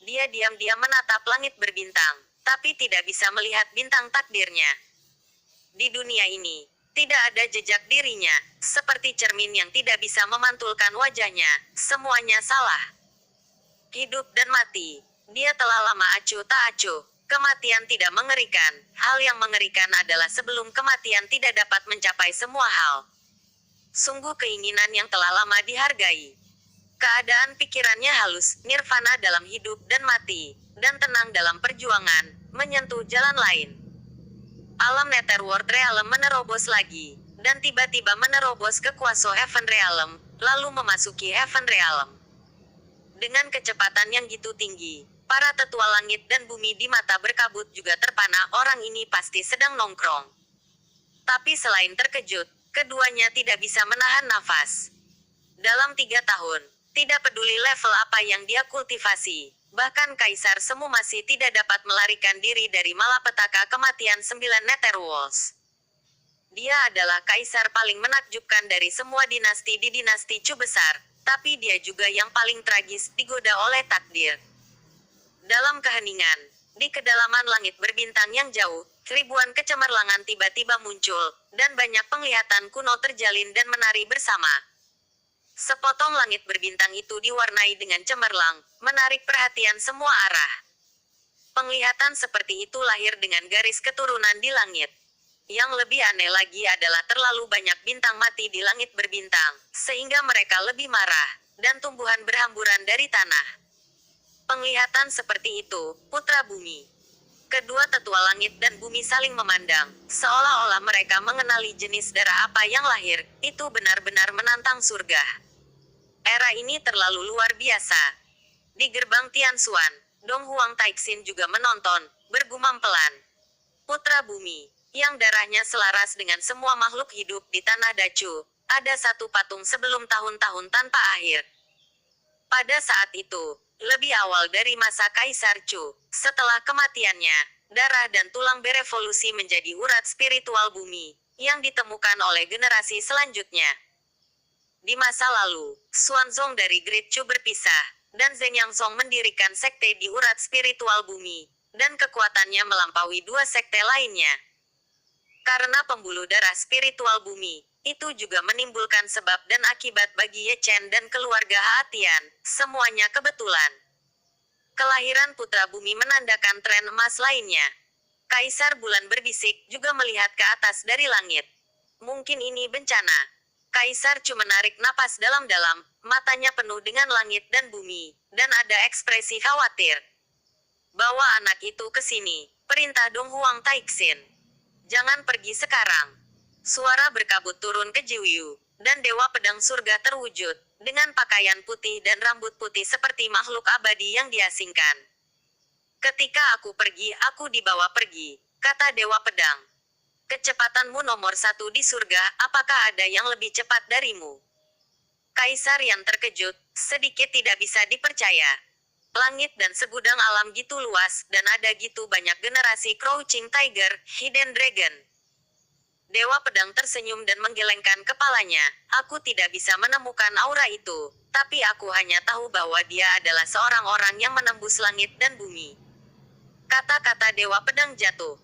Dia diam-diam menatap langit berbintang, tapi tidak bisa melihat bintang takdirnya. Di dunia ini, tidak ada jejak dirinya, seperti cermin yang tidak bisa memantulkan wajahnya, semuanya salah. Hidup dan mati. Dia telah lama acuh tak acuh. Kematian tidak mengerikan. Hal yang mengerikan adalah sebelum kematian tidak dapat mencapai semua hal. Sungguh keinginan yang telah lama dihargai. Keadaan pikirannya halus, nirvana dalam hidup dan mati, dan tenang dalam perjuangan, menyentuh jalan lain. Alam Netherworld Realm menerobos lagi, dan tiba-tiba menerobos ke kuasa Heaven Realm, lalu memasuki Heaven Realm. Dengan kecepatan yang gitu tinggi, para tetua langit dan bumi di mata berkabut juga terpana, orang ini pasti sedang nongkrong. Tapi selain terkejut, keduanya tidak bisa menahan nafas. Dalam 3 tahun, tidak peduli level apa yang dia kultivasi, bahkan Kaisar Semu masih tidak dapat melarikan diri dari malapetaka kematian 9 Netherworlds. Dia adalah kaisar paling menakjubkan dari semua dinasti di dinasti Chu besar, tapi dia juga yang paling tragis, digoda oleh takdir. Dalam keheningan, di kedalaman langit berbintang yang jauh, ribuan kecemerlangan tiba-tiba muncul, dan banyak penglihatan kuno terjalin dan menari bersama. Sepotong langit berbintang itu diwarnai dengan cemerlang, menarik perhatian semua arah. Penglihatan seperti itu lahir dengan garis keturunan di langit. Yang lebih aneh lagi adalah terlalu banyak bintang mati di langit berbintang, sehingga mereka lebih marah, dan tumbuhan berhamburan dari tanah. Penglihatan seperti itu, putra bumi. Kedua tetua langit dan bumi saling memandang, seolah-olah mereka mengenali jenis darah apa yang lahir, itu benar-benar menantang surga. Era ini terlalu luar biasa. Di gerbang Tianxuan, Dong Huang Taixin juga menonton, bergumam pelan. Putra bumi, yang darahnya selaras dengan semua makhluk hidup di tanah Dacu, ada satu patung sebelum tahun-tahun tanpa akhir. Pada saat itu, lebih awal dari masa Kaisar Chu, setelah kematiannya, darah dan tulang berevolusi menjadi urat spiritual bumi, yang ditemukan oleh generasi selanjutnya. Di masa lalu, Xuanzong dari Great Chu berpisah, dan Zheng Yangzong mendirikan sekte di urat spiritual bumi, dan kekuatannya melampaui 2 sekte lainnya. Karena pembuluh darah spiritual bumi, itu juga menimbulkan sebab dan akibat bagi Ye Chen dan keluarga Haatian, semuanya kebetulan. Kelahiran putra bumi menandakan tren emas lainnya. Kaisar Bulan berbisik juga melihat ke atas dari langit. Mungkin ini bencana. Kaisar Chu menarik napas dalam-dalam, matanya penuh dengan langit dan bumi, dan ada ekspresi khawatir. Bawa anak itu ke sini, perintah Dong Huang Taixin. Jangan pergi sekarang. Suara berkabut turun ke Jiuyu, dan Dewa Pedang Surga terwujud, dengan pakaian putih dan rambut putih seperti makhluk abadi yang diasingkan. Ketika aku pergi, aku dibawa pergi, kata Dewa Pedang. Kecepatanmu nomor 1 di surga, apakah ada yang lebih cepat darimu? Kaisar yang terkejut, sedikit tidak bisa dipercaya. Langit dan segudang alam gitu luas, dan ada gitu banyak generasi Crouching Tiger, Hidden Dragon. Dewa Pedang tersenyum dan menggelengkan kepalanya. Aku tidak bisa menemukan aura itu, tapi aku hanya tahu bahwa dia adalah seorang orang yang menembus langit dan bumi. Kata-kata Dewa Pedang jatuh.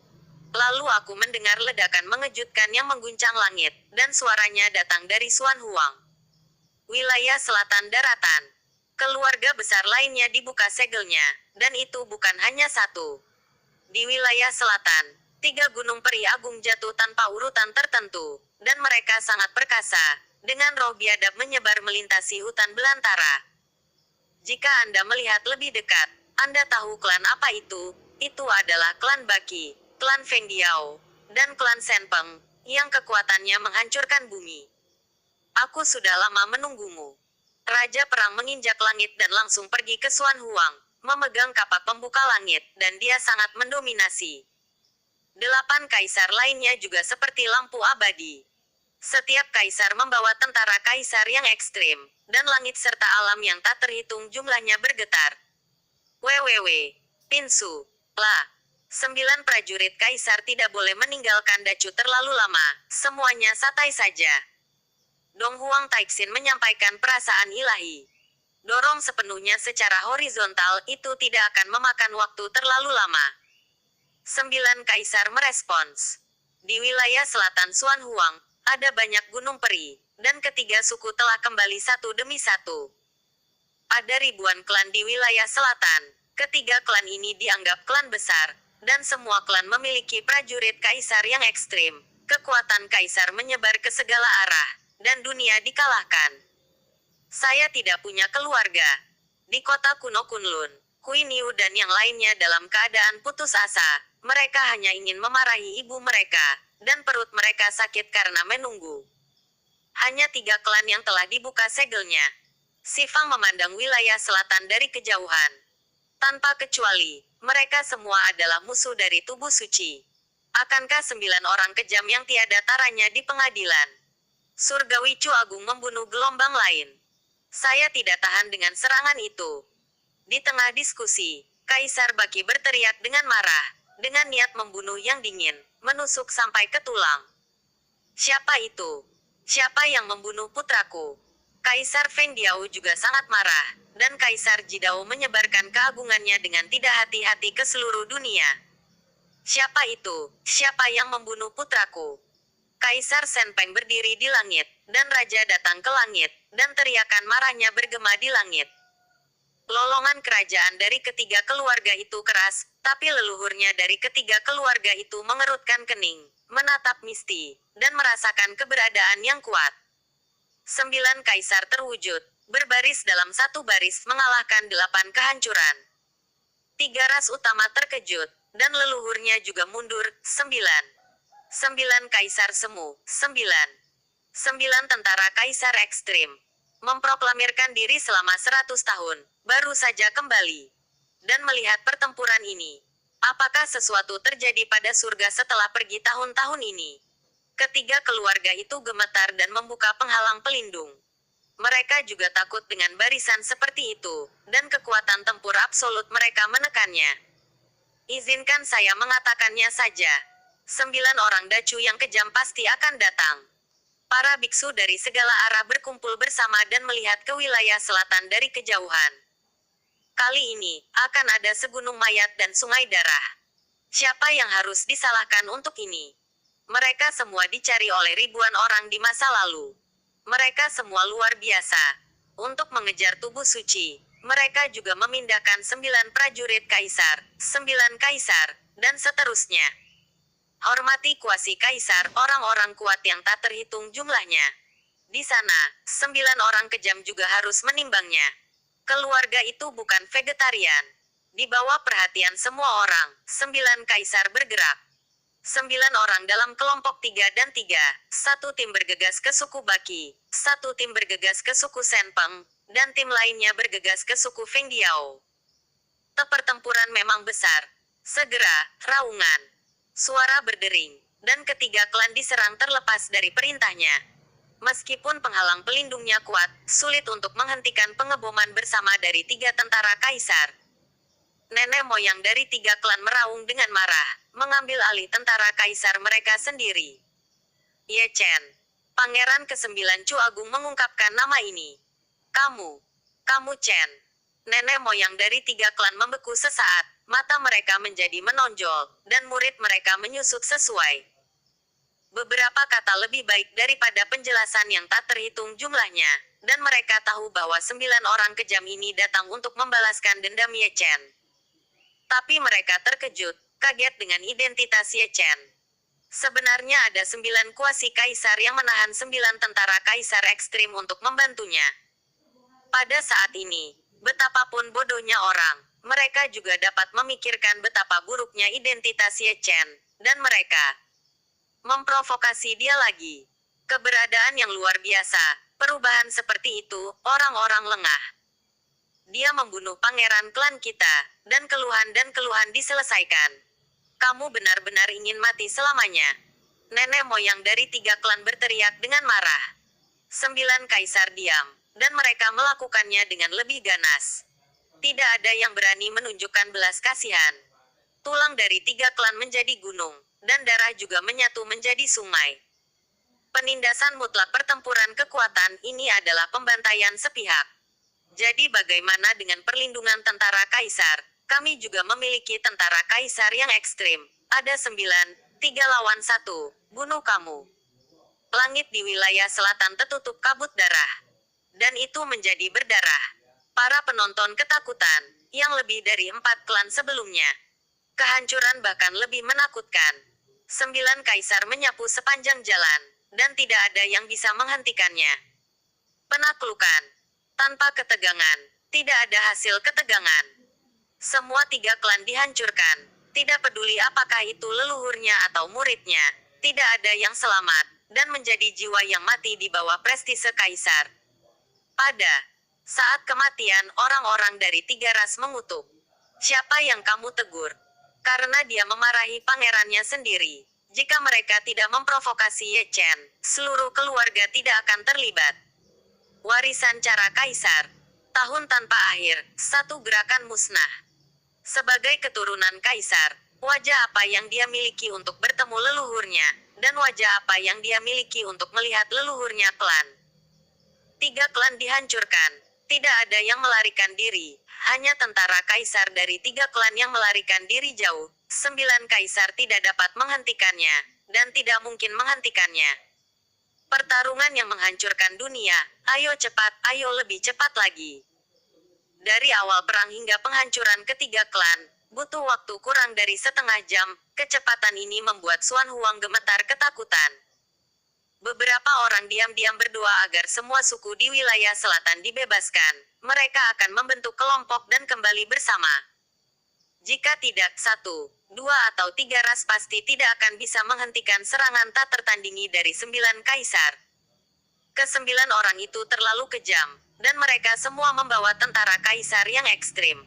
Lalu aku mendengar ledakan mengejutkan yang mengguncang langit, dan suaranya datang dari Xuan Huang. Wilayah selatan daratan. Keluarga besar lainnya dibuka segelnya, dan itu bukan hanya satu. Di wilayah selatan, 3 gunung peri agung jatuh tanpa urutan tertentu, dan mereka sangat perkasa, dengan roh biadab menyebar melintasi hutan belantara. Jika Anda melihat lebih dekat, Anda tahu klan apa itu? Itu adalah klan Baki, klan Feng Diao, dan klan Senpeng, yang kekuatannya menghancurkan bumi. Aku sudah lama menunggumu. Raja Perang menginjak langit dan langsung pergi ke Xuan Huang, memegang kapak pembuka langit, dan dia sangat mendominasi. 8 kaisar lainnya juga seperti lampu abadi. Setiap kaisar membawa tentara kaisar yang ekstrim, dan langit serta alam yang tak terhitung jumlahnya bergetar. WWW. Pinsu. Lah. 9 prajurit kaisar tidak boleh meninggalkan Dacu terlalu lama, semuanya santai saja. Dong Huang Taixin menyampaikan perasaan ilahi. Dorong sepenuhnya secara horizontal, itu tidak akan memakan waktu terlalu lama. 9 kaisar merespons. Di wilayah selatan Xuan Huang, ada banyak gunung peri, dan ketiga suku telah kembali satu demi satu. Ada ribuan klan di wilayah selatan, Ketiga klan ini dianggap klan besar, dan semua klan memiliki prajurit kaisar yang ekstrim. Kekuatan kaisar menyebar ke segala arah, dan dunia dikalahkan. Saya tidak punya keluarga. Di kota kuno Kunlun, Queen Yu dan yang lainnya dalam keadaan putus asa. Mereka hanya ingin memarahi ibu mereka, dan perut mereka sakit karena menunggu. Hanya 3 klan yang telah dibuka segelnya. Si Fang memandang wilayah selatan dari kejauhan. Tanpa kecuali, mereka semua adalah musuh dari tubuh suci. Akankah 9 orang kejam yang tiada taranya di pengadilan? Surgawi Chu Agung membunuh gelombang lain. Saya tidak tahan dengan serangan itu. Di tengah diskusi, Kaisar Baki berteriak dengan marah, dengan niat membunuh yang dingin, menusuk sampai ke tulang. Siapa itu? Siapa yang membunuh putraku? Kaisar Feng Diao juga sangat marah, dan Kaisar Jidao menyebarkan keagungannya dengan tidak hati-hati ke seluruh dunia. Siapa itu? Siapa yang membunuh putraku? Kaisar Senpeng berdiri di langit, dan Raja datang ke langit, dan teriakan marahnya bergema di langit. Lolongan kerajaan dari ketiga keluarga itu keras, tapi leluhurnya dari ketiga keluarga itu mengerutkan kening, menatap Misty, dan merasakan keberadaan yang kuat. 9 kaisar terwujud, berbaris dalam satu baris mengalahkan 8 kehancuran. 3 ras utama terkejut, dan leluhurnya juga mundur, 9 kaisar semu, 9 tentara kaisar ekstrim. Memproklamirkan diri selama 100 tahun, baru saja kembali. Dan melihat pertempuran ini. Apakah sesuatu terjadi pada surga setelah pergi tahun-tahun ini? Ketiga keluarga itu gemetar dan membuka penghalang pelindung. Mereka juga takut dengan barisan seperti itu, dan kekuatan tempur absolut mereka menekannya. Izinkan saya mengatakannya saja. 9 orang dacu yang kejam pasti akan datang. Para biksu dari segala arah berkumpul bersama dan melihat ke wilayah selatan dari kejauhan. Kali ini, akan ada segunung mayat dan sungai darah. Siapa yang harus disalahkan untuk ini? Mereka semua dicari oleh ribuan orang di masa lalu. Mereka semua luar biasa. Untuk mengejar tubuh suci, mereka juga memindahkan 9 prajurit kaisar, 9 kaisar, dan seterusnya. Hormati kuasi kaisar, orang-orang kuat yang tak terhitung jumlahnya. Di sana, 9 orang kejam juga harus menimbangnya. Keluarga itu bukan vegetarian. Di bawah perhatian semua orang, 9 kaisar bergerak. 9 orang dalam kelompok 3 dan 3, 1 tim bergegas ke suku Baki, 1 tim bergegas ke suku Senpeng, dan tim lainnya bergegas ke suku Feng Diao. Pertempuran memang besar. Segera, raungan. Suara berdering, dan ketiga klan diserang terlepas dari perintahnya. Meskipun penghalang pelindungnya kuat, sulit untuk menghentikan pengeboman bersama dari 3 tentara kaisar. Nenek moyang dari 3 klan meraung dengan marah, mengambil alih tentara kaisar mereka sendiri. Ye Chen. Pangeran ke-9 Chu Agung mengungkapkan nama ini. Kamu Chen. Nenek moyang dari 3 klan membeku sesaat, mata mereka menjadi menonjol, dan murid mereka menyusut sesuai. Beberapa kata lebih baik daripada penjelasan yang tak terhitung jumlahnya, dan mereka tahu bahwa 9 orang kejam ini datang untuk membalaskan dendam Ye Chen. Tapi mereka terkejut, kaget dengan identitas Ye Chen. Sebenarnya ada 9 kuasi kaisar yang menahan 9 tentara kaisar ekstrim untuk membantunya. Pada saat ini, betapapun bodohnya orang, mereka juga dapat memikirkan betapa buruknya identitas Ye Chen, dan mereka memprovokasi dia lagi. Keberadaan yang luar biasa, perubahan seperti itu, orang-orang lengah. Dia membunuh pangeran klan kita, dan keluhan diselesaikan. Kamu benar-benar ingin mati selamanya. Nenek moyang dari 3 klan berteriak dengan marah. 9 kaisar diam, dan mereka melakukannya dengan lebih ganas. Tidak ada yang berani menunjukkan belas kasihan. Tulang dari 3 klan menjadi gunung, dan darah juga menyatu menjadi sungai. Penindasan mutlak pertempuran kekuatan ini adalah pembantaian sepihak. Jadi bagaimana dengan perlindungan tentara kaisar? Kami juga memiliki tentara kaisar yang ekstrim. Ada 9, 3 lawan 1, bunuh kamu. Langit di wilayah selatan tertutup kabut darah. Dan itu menjadi berdarah. Para penonton ketakutan, yang lebih dari 4 klan sebelumnya. Kehancuran bahkan lebih menakutkan. 9 kaisar menyapu sepanjang jalan, dan tidak ada yang bisa menghentikannya. Penaklukan. Tanpa ketegangan, tidak ada hasil ketegangan. Semua 3 klan dihancurkan. Tidak peduli apakah itu leluhurnya atau muridnya, tidak ada yang selamat, dan menjadi jiwa yang mati di bawah prestise kaisar. Pada saat kematian, orang-orang dari 3 ras mengutuk. Siapa yang kamu tegur? Karena dia memarahi pangerannya sendiri. Jika mereka tidak memprovokasi Ye Chen, seluruh keluarga tidak akan terlibat. Warisan cara kaisar. Tahun tanpa akhir, satu gerakan musnah. Sebagai keturunan kaisar, wajah apa yang dia miliki untuk bertemu leluhurnya, dan wajah apa yang dia miliki untuk melihat leluhurnya klan. 3 klan dihancurkan. Tidak ada yang melarikan diri, hanya tentara kaisar dari 3 klan yang melarikan diri jauh. 9 kaisar tidak dapat menghentikannya, dan tidak mungkin menghentikannya. Pertarungan yang menghancurkan dunia, ayo cepat, ayo lebih cepat lagi. Dari awal perang hingga penghancuran ketiga klan, butuh waktu kurang dari setengah jam. Kecepatan ini membuat Xuan Huang gemetar ketakutan. Beberapa orang diam-diam berdoa agar semua suku di wilayah selatan dibebaskan. Mereka akan membentuk kelompok dan kembali bersama. Jika tidak, 1, 2 atau 3 ras pasti tidak akan bisa menghentikan serangan tak tertandingi dari 9 kaisar. Ke-9 orang itu terlalu kejam, dan mereka semua membawa tentara kaisar yang ekstrim.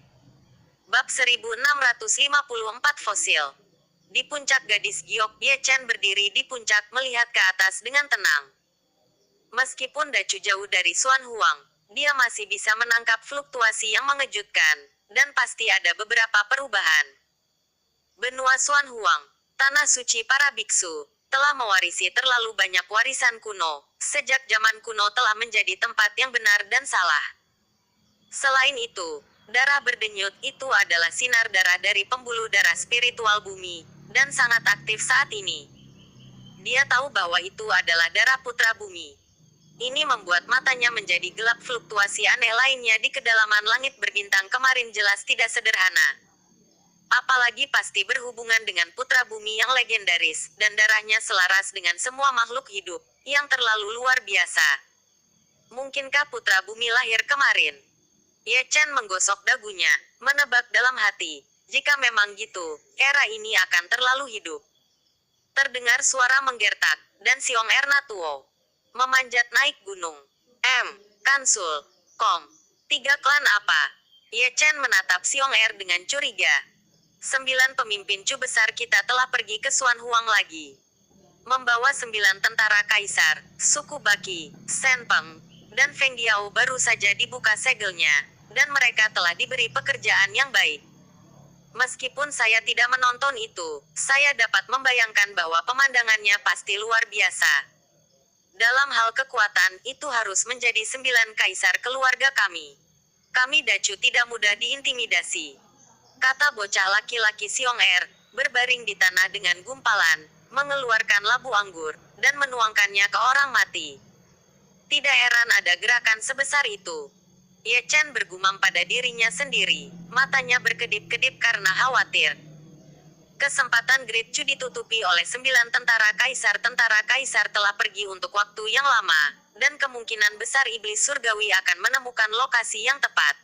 Bab 1654 Fosil. Di puncak gadis giok, Ye Chen berdiri di puncak melihat ke atas dengan tenang. Meskipun Dacu jauh dari Xuan Huang, dia masih bisa menangkap fluktuasi yang mengejutkan, dan pasti ada beberapa perubahan. Benua Xuan Huang, tanah suci para biksu, telah mewarisi terlalu banyak warisan kuno. Sejak zaman kuno telah menjadi tempat yang benar dan salah. Selain itu, darah berdenyut itu adalah sinar darah dari pembuluh darah spiritual bumi, dan sangat aktif saat ini. Dia tahu bahwa itu adalah darah putra bumi. Ini membuat matanya menjadi gelap. Fluktuasi aneh lainnya di kedalaman langit berbintang kemarin jelas tidak sederhana. Apalagi pasti berhubungan dengan putra bumi yang legendaris, dan darahnya selaras dengan semua makhluk hidup, yang terlalu luar biasa. Mungkinkah putra bumi lahir kemarin? Ye Chen menggosok dagunya, menebak dalam hati. Jika memang gitu, era ini akan terlalu hidup. Terdengar suara menggertak, dan Siong Ernatuo memanjat naik gunung. Kansul, Kong. 3 klan apa? Ye Chen menatap Siong Er dengan curiga. 9 pemimpin Chu besar kita telah pergi ke Xuan Huang lagi. Membawa 9 tentara kaisar, suku Baki, Sen Peng, dan Feng Diao baru saja dibuka segelnya, dan mereka telah diberi pekerjaan yang baik. Meskipun saya tidak menonton itu, saya dapat membayangkan bahwa pemandangannya pasti luar biasa. Dalam hal kekuatan, itu harus menjadi 9 kaisar keluarga kami. Kami Dacu tidak mudah diintimidasi. Kata bocah laki-laki Siong Er, berbaring di tanah dengan gumpalan, mengeluarkan labu anggur, dan menuangkannya ke orang mati. Tidak heran ada gerakan sebesar itu. Ye Chen bergumam pada dirinya sendiri, matanya berkedip-kedip karena khawatir. Kesempatan Great Chu ditutupi oleh 9 tentara kaisar. Tentara kaisar telah pergi untuk waktu yang lama, dan kemungkinan besar iblis surgawi akan menemukan lokasi yang tepat.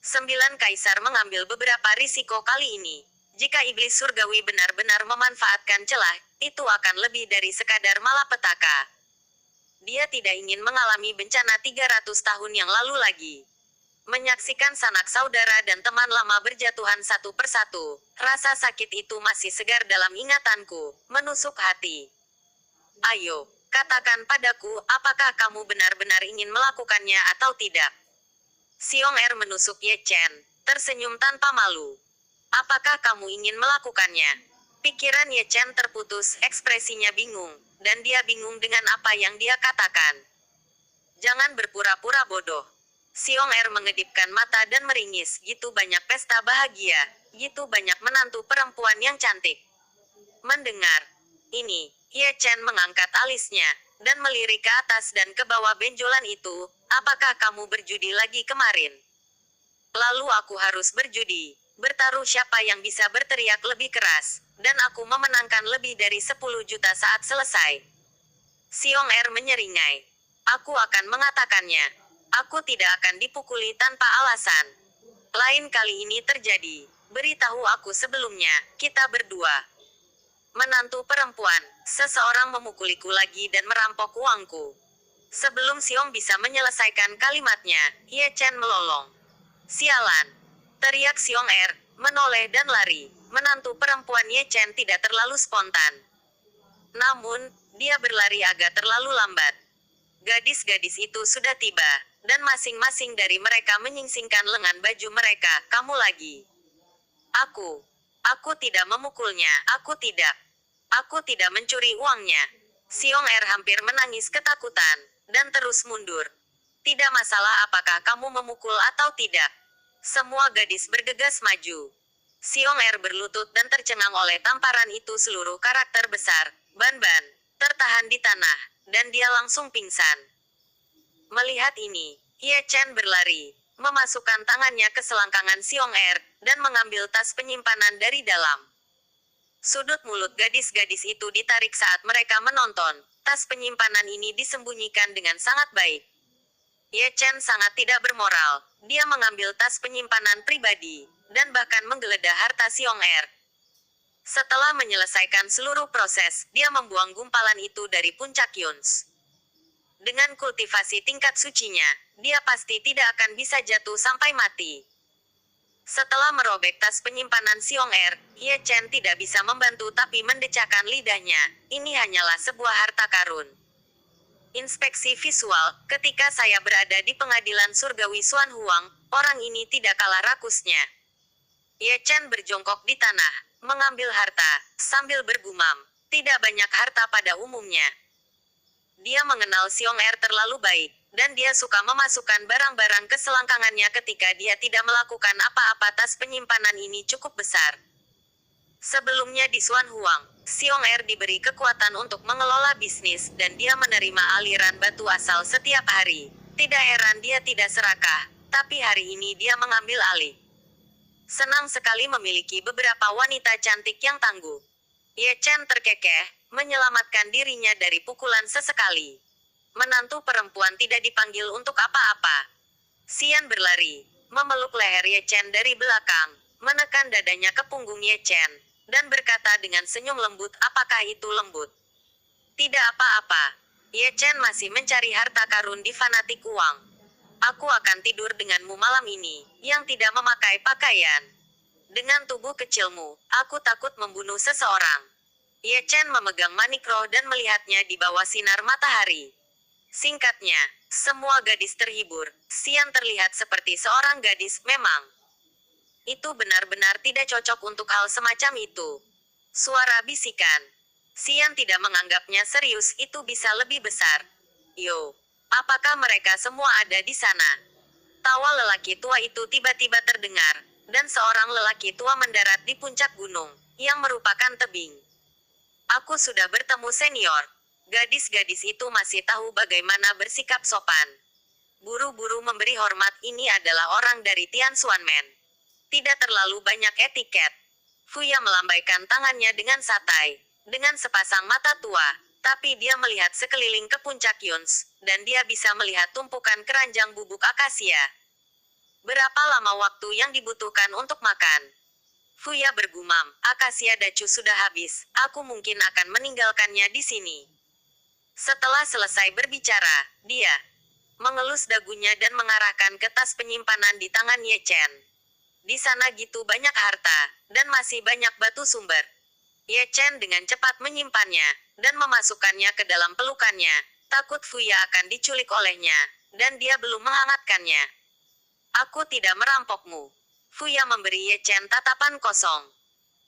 9 kaisar mengambil beberapa risiko kali ini. Jika iblis surgawi benar-benar memanfaatkan celah, itu akan lebih dari sekadar malapetaka. Dia tidak ingin mengalami bencana 300 tahun yang lalu lagi. Menyaksikan sanak saudara dan teman lama berjatuhan satu persatu, rasa sakit itu masih segar dalam ingatanku, menusuk hati. Ayo, katakan padaku, apakah kamu benar-benar ingin melakukannya atau tidak? Siong Er menusuk Ye Chen, tersenyum tanpa malu. Apakah kamu ingin melakukannya? Pikiran Ye Chen terputus, ekspresinya bingung, dan dia bingung dengan apa yang dia katakan. Jangan berpura-pura bodoh. Siong Er mengedipkan mata dan meringis. Gitu banyak pesta bahagia, gitu banyak menantu perempuan yang cantik. Mendengar ini, Ye Chen mengangkat alisnya, dan melirik ke atas dan ke bawah benjolan itu. Apakah kamu berjudi lagi kemarin? Lalu aku harus berjudi. Bertaruh siapa yang bisa berteriak lebih keras, dan aku memenangkan lebih dari 10 juta saat selesai. Xiong Er menyeringai. Aku akan mengatakannya. Aku tidak akan dipukuli tanpa alasan. Lain kali ini terjadi. Beritahu aku sebelumnya, kita berdua. Menantu perempuan, seseorang memukuliku lagi dan merampok uangku. Sebelum Xiong bisa menyelesaikan kalimatnya, Ye Chen melolong. Sialan! Teriak Xiong Er, menoleh dan lari. Menantu perempuan Ye Chen tidak terlalu spontan. Namun, dia berlari agak terlalu lambat. Gadis-gadis itu sudah tiba, dan masing-masing dari mereka menyingsingkan lengan baju mereka. Kamu lagi. Aku tidak memukulnya, aku tidak mencuri uangnya. Xiong Er hampir menangis ketakutan, dan terus mundur. Tidak masalah apakah kamu memukul atau tidak. Semua gadis bergegas maju. Xiong Er berlutut dan tercengang oleh tamparan itu. Seluruh karakter besar, Ban-Ban, tertahan di tanah, dan dia langsung pingsan. Melihat ini, Ye Chen berlari, memasukkan tangannya ke selangkangan Xiong Er, dan mengambil tas penyimpanan dari dalam. Sudut mulut gadis-gadis itu ditarik saat mereka menonton. Tas penyimpanan ini disembunyikan dengan sangat baik. Ye Chen sangat tidak bermoral. Dia mengambil tas penyimpanan pribadi, dan bahkan menggeledah harta Xiong Er. Setelah menyelesaikan seluruh proses, dia membuang gumpalan itu dari puncak Yuns. Dengan kultivasi tingkat sucinya, dia pasti tidak akan bisa jatuh sampai mati. Setelah merobek tas penyimpanan Xiong Er, Ye Chen tidak bisa membantu tapi mendecakkan lidahnya. Ini hanyalah sebuah harta karun. Inspeksi visual, ketika saya berada di pengadilan surgawi Xuan Huang, orang ini tidak kalah rakusnya. Ye Chen berjongkok di tanah, mengambil harta, sambil bergumam, tidak banyak harta pada umumnya. Dia mengenal Xiong Er terlalu baik, dan dia suka memasukkan barang-barang ke selangkangannya ketika dia tidak melakukan apa-apa. Tas penyimpanan ini cukup besar. Sebelumnya di Xuan Huang, Xiong Er diberi kekuatan untuk mengelola bisnis dan dia menerima aliran batu asal setiap hari. Tidak heran dia tidak serakah, tapi hari ini dia mengambil alih. Senang sekali memiliki beberapa wanita cantik yang tangguh. Ye Chen terkekeh, menyelamatkan dirinya dari pukulan sesekali. Menantu perempuan tidak dipanggil untuk apa-apa. Xian berlari, memeluk leher Ye Chen dari belakang, menekan dadanya ke punggung Ye Chen, dan berkata dengan senyum lembut, apakah itu lembut? Tidak apa-apa. Ye Chen masih mencari harta karun di fanatik uang. Aku akan tidur denganmu malam ini, yang tidak memakai pakaian. Dengan tubuh kecilmu, aku takut membunuh seseorang. Ye Chen memegang manik roh dan melihatnya di bawah sinar matahari. Singkatnya, semua gadis terhibur. Xian terlihat seperti seorang gadis, memang. Itu benar-benar tidak cocok untuk hal semacam itu. Suara bisikan. Xian tidak menganggapnya serius, itu bisa lebih besar. Yo, apakah mereka semua ada di sana? Tawa lelaki tua itu tiba-tiba terdengar, dan seorang lelaki tua mendarat di puncak gunung, yang merupakan tebing. Aku sudah bertemu senior. Gadis-gadis itu masih tahu bagaimana bersikap sopan. Buru-buru memberi hormat. Ini adalah orang dari Tianxuanmen. Tidak terlalu banyak etiket. Fuya melambaikan tangannya dengan santai, dengan sepasang mata tua, tapi dia melihat sekeliling ke puncak Yuns, dan dia bisa melihat tumpukan keranjang bubuk akasia. Berapa lama waktu yang dibutuhkan untuk makan? Fuya bergumam, akasia dacu sudah habis, aku mungkin akan meninggalkannya di sini. Setelah selesai berbicara, dia mengelus dagunya dan mengarahkan ke tas penyimpanan di tangan Ye Chen. Di sana gitu banyak harta, dan masih banyak batu sumber. Ye Chen dengan cepat menyimpannya, dan memasukkannya ke dalam pelukannya, takut Fuya akan diculik olehnya, dan dia belum menghangatkannya. Aku tidak merampokmu. Fuya memberi Ye Chen tatapan kosong.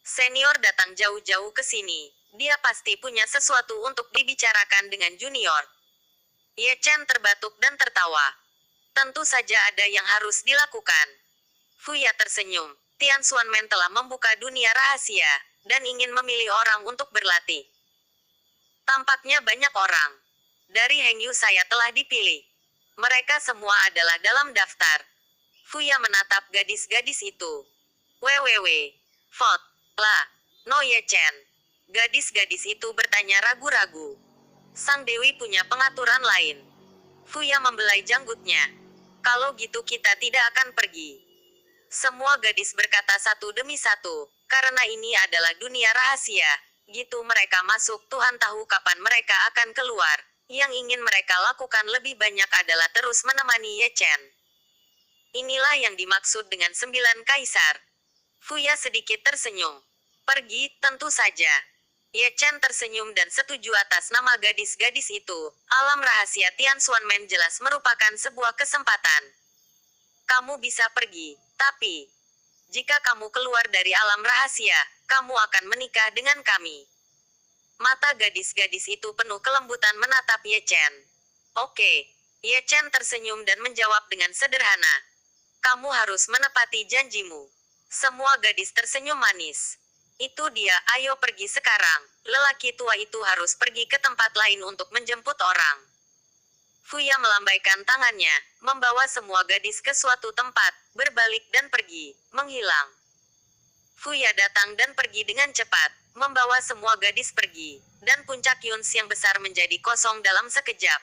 Senior datang jauh-jauh ke sini, dia pasti punya sesuatu untuk dibicarakan dengan junior. Ye Chen terbatuk dan tertawa. Tentu saja ada yang harus dilakukan. Fuya tersenyum. Tianxuanmen telah membuka dunia rahasia, dan ingin memilih orang untuk berlatih. Tampaknya banyak orang. Dari Hengyu saya telah dipilih. Mereka semua adalah dalam daftar. Fuya menatap gadis-gadis itu. Www. Vote. La. No Ye Chen. Gadis-gadis itu bertanya ragu-ragu. Sang Dewi punya pengaturan lain. Fuya membelai janggutnya. Kalau gitu kita tidak akan pergi. Semua gadis berkata satu demi satu, karena ini adalah dunia rahasia. Gitu mereka masuk, Tuhan tahu kapan mereka akan keluar. Yang ingin mereka lakukan lebih banyak adalah terus menemani Ye Chen. Inilah yang dimaksud dengan 9 kaisar. Fuya sedikit tersenyum. Pergi, tentu saja. Ye Chen tersenyum dan setuju atas nama gadis-gadis itu. Alam rahasia Tian Xuanmen jelas merupakan sebuah kesempatan. Kamu bisa pergi, tapi jika kamu keluar dari alam rahasia, kamu akan menikah dengan kami. Mata gadis-gadis itu penuh kelembutan menatap Ye Chen. Oke. Ye Chen tersenyum dan menjawab dengan sederhana. Kamu harus menepati janjimu. Semua gadis tersenyum manis. Itu dia, ayo pergi sekarang. Lelaki tua itu harus pergi ke tempat lain untuk menjemput orang. Fuya melambaikan tangannya, membawa semua gadis ke suatu tempat, berbalik dan pergi, menghilang. Fuya datang dan pergi dengan cepat, membawa semua gadis pergi, dan puncak Yuns yang besar menjadi kosong dalam sekejap.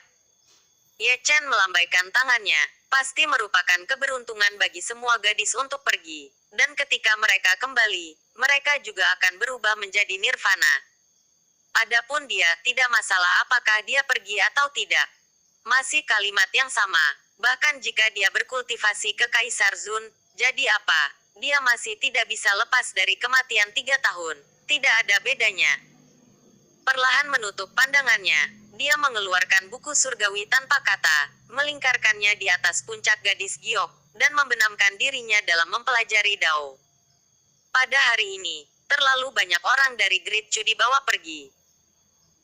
Ye Chen melambaikan tangannya, pasti merupakan keberuntungan bagi semua gadis untuk pergi, dan ketika mereka kembali, mereka juga akan berubah menjadi nirvana. Adapun dia, tidak masalah apakah dia pergi atau tidak. Masih kalimat yang sama, bahkan jika dia berkultivasi ke Kaisar Zun, jadi apa? Dia masih tidak bisa lepas dari kematian 3 tahun. Tidak ada bedanya. Perlahan menutup pandangannya, dia mengeluarkan buku surgawi tanpa kata, melingkarkannya di atas puncak gadis giok, dan membenamkan dirinya dalam mempelajari Dao. Pada hari ini, terlalu banyak orang dari Great Chu dibawa pergi.